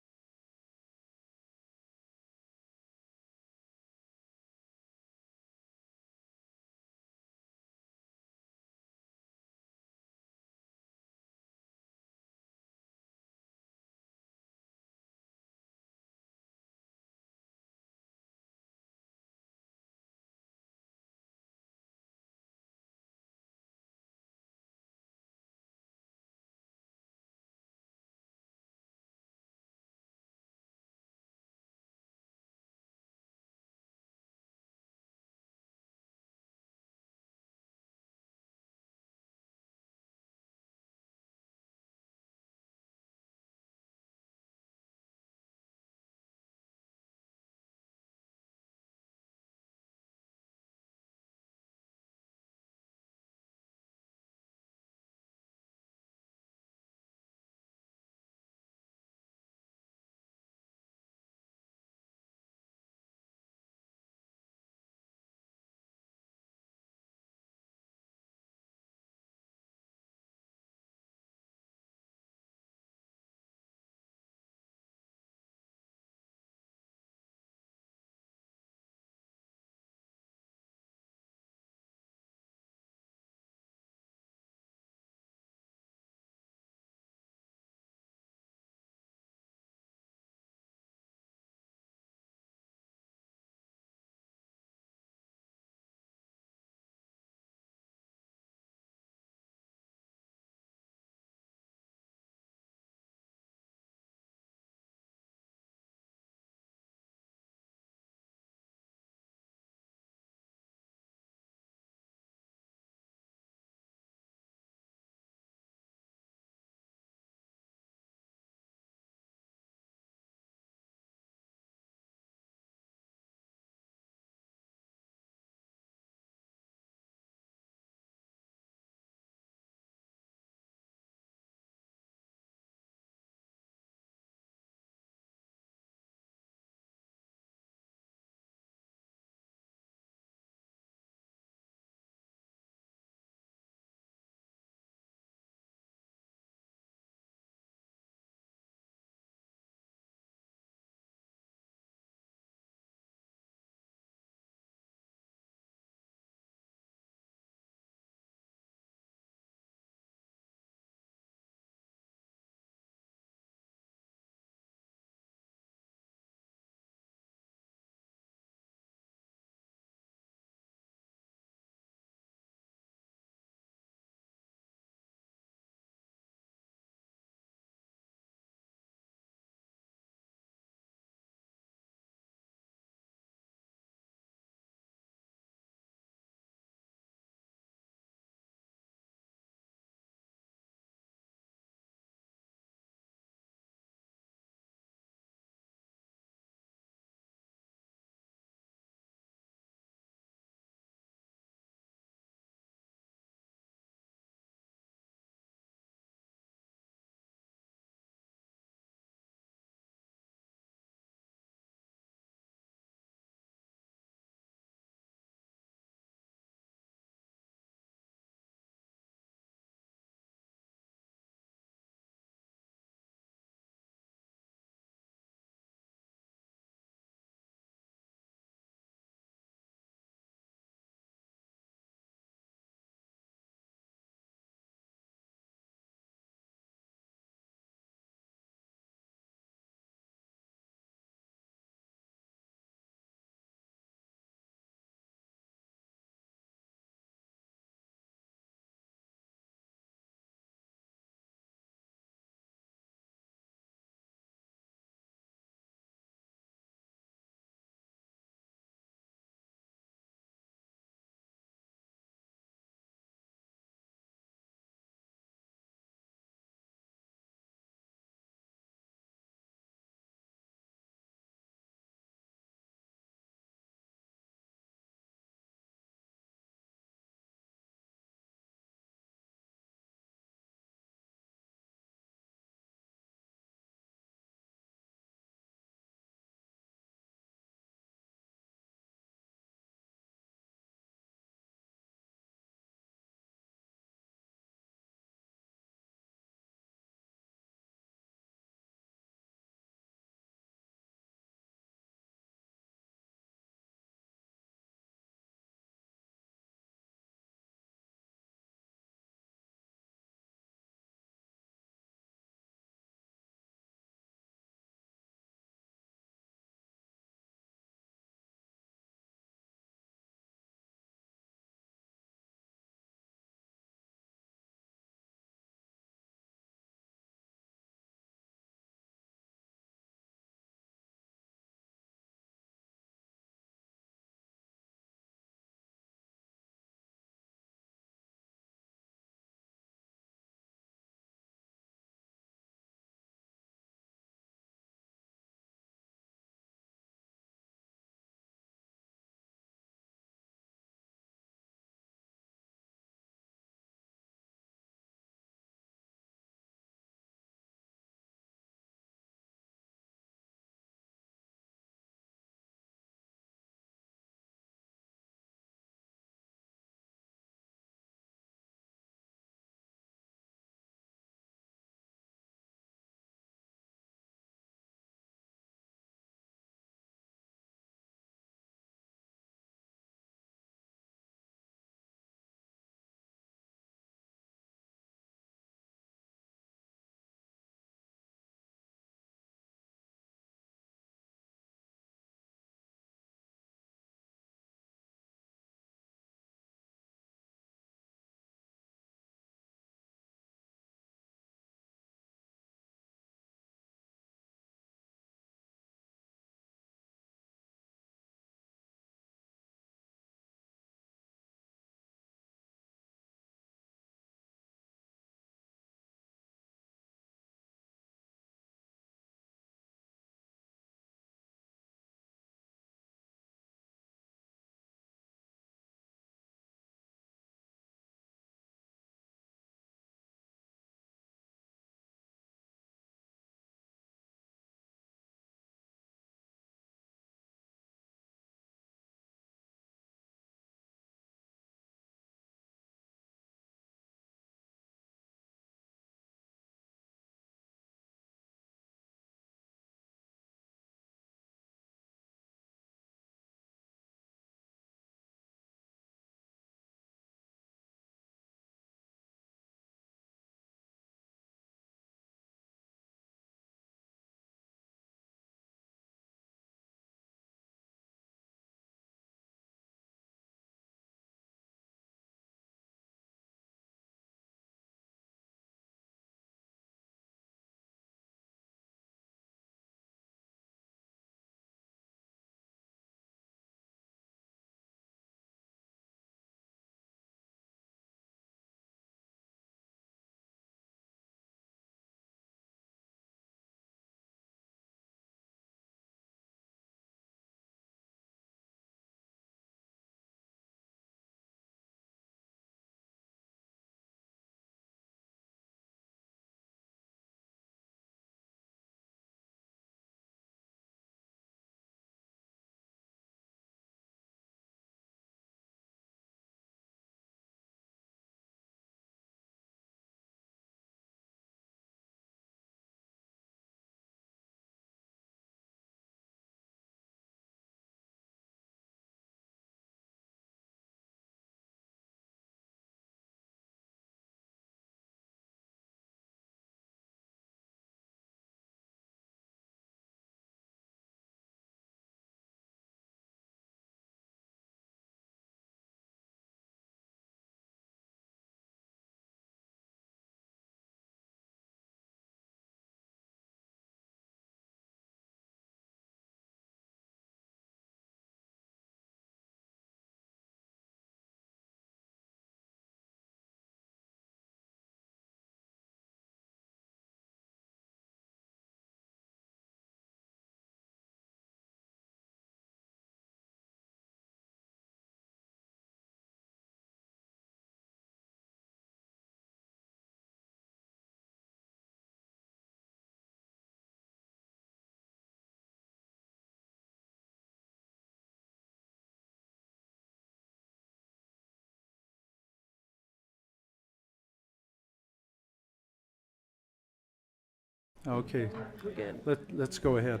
Okay. We're good. Let's go ahead.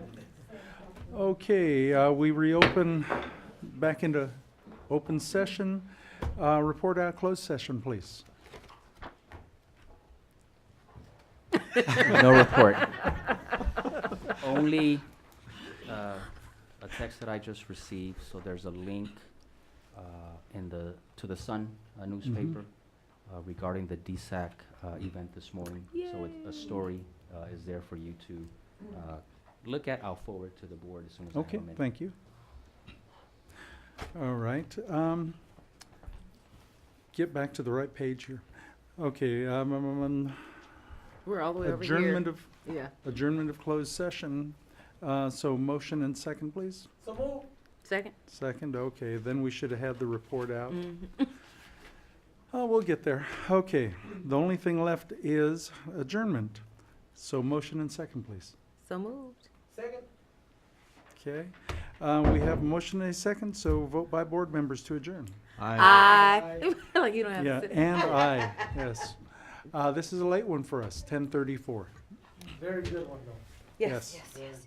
Okay, we reopen back into open session. Report out closed session, please. No report. Only a text that I just received. So there's a link to the Sun newspaper regarding the DSAC event this morning. So a story is there for you to look at. I'll forward to the board as soon as I have Okay, a minute. thank you. All right. Get back to the right page here. Okay. We're all the way over Adjournment here. of Yeah. adjournment of closed session. So motion and second, please. So move. Second. Second. Okay. Then we should have had the report out. Mhm. Oh, we'll get there. Okay. The only thing left is adjournment. So motion and second, please. So moved. Second. Okay. We have a motion and a second, so vote by board members to adjourn. Aye. Like you don't have Yeah, to sit. and aye, yes. This is a late one for us, 10:34. Very good one, though. Yes. Yes.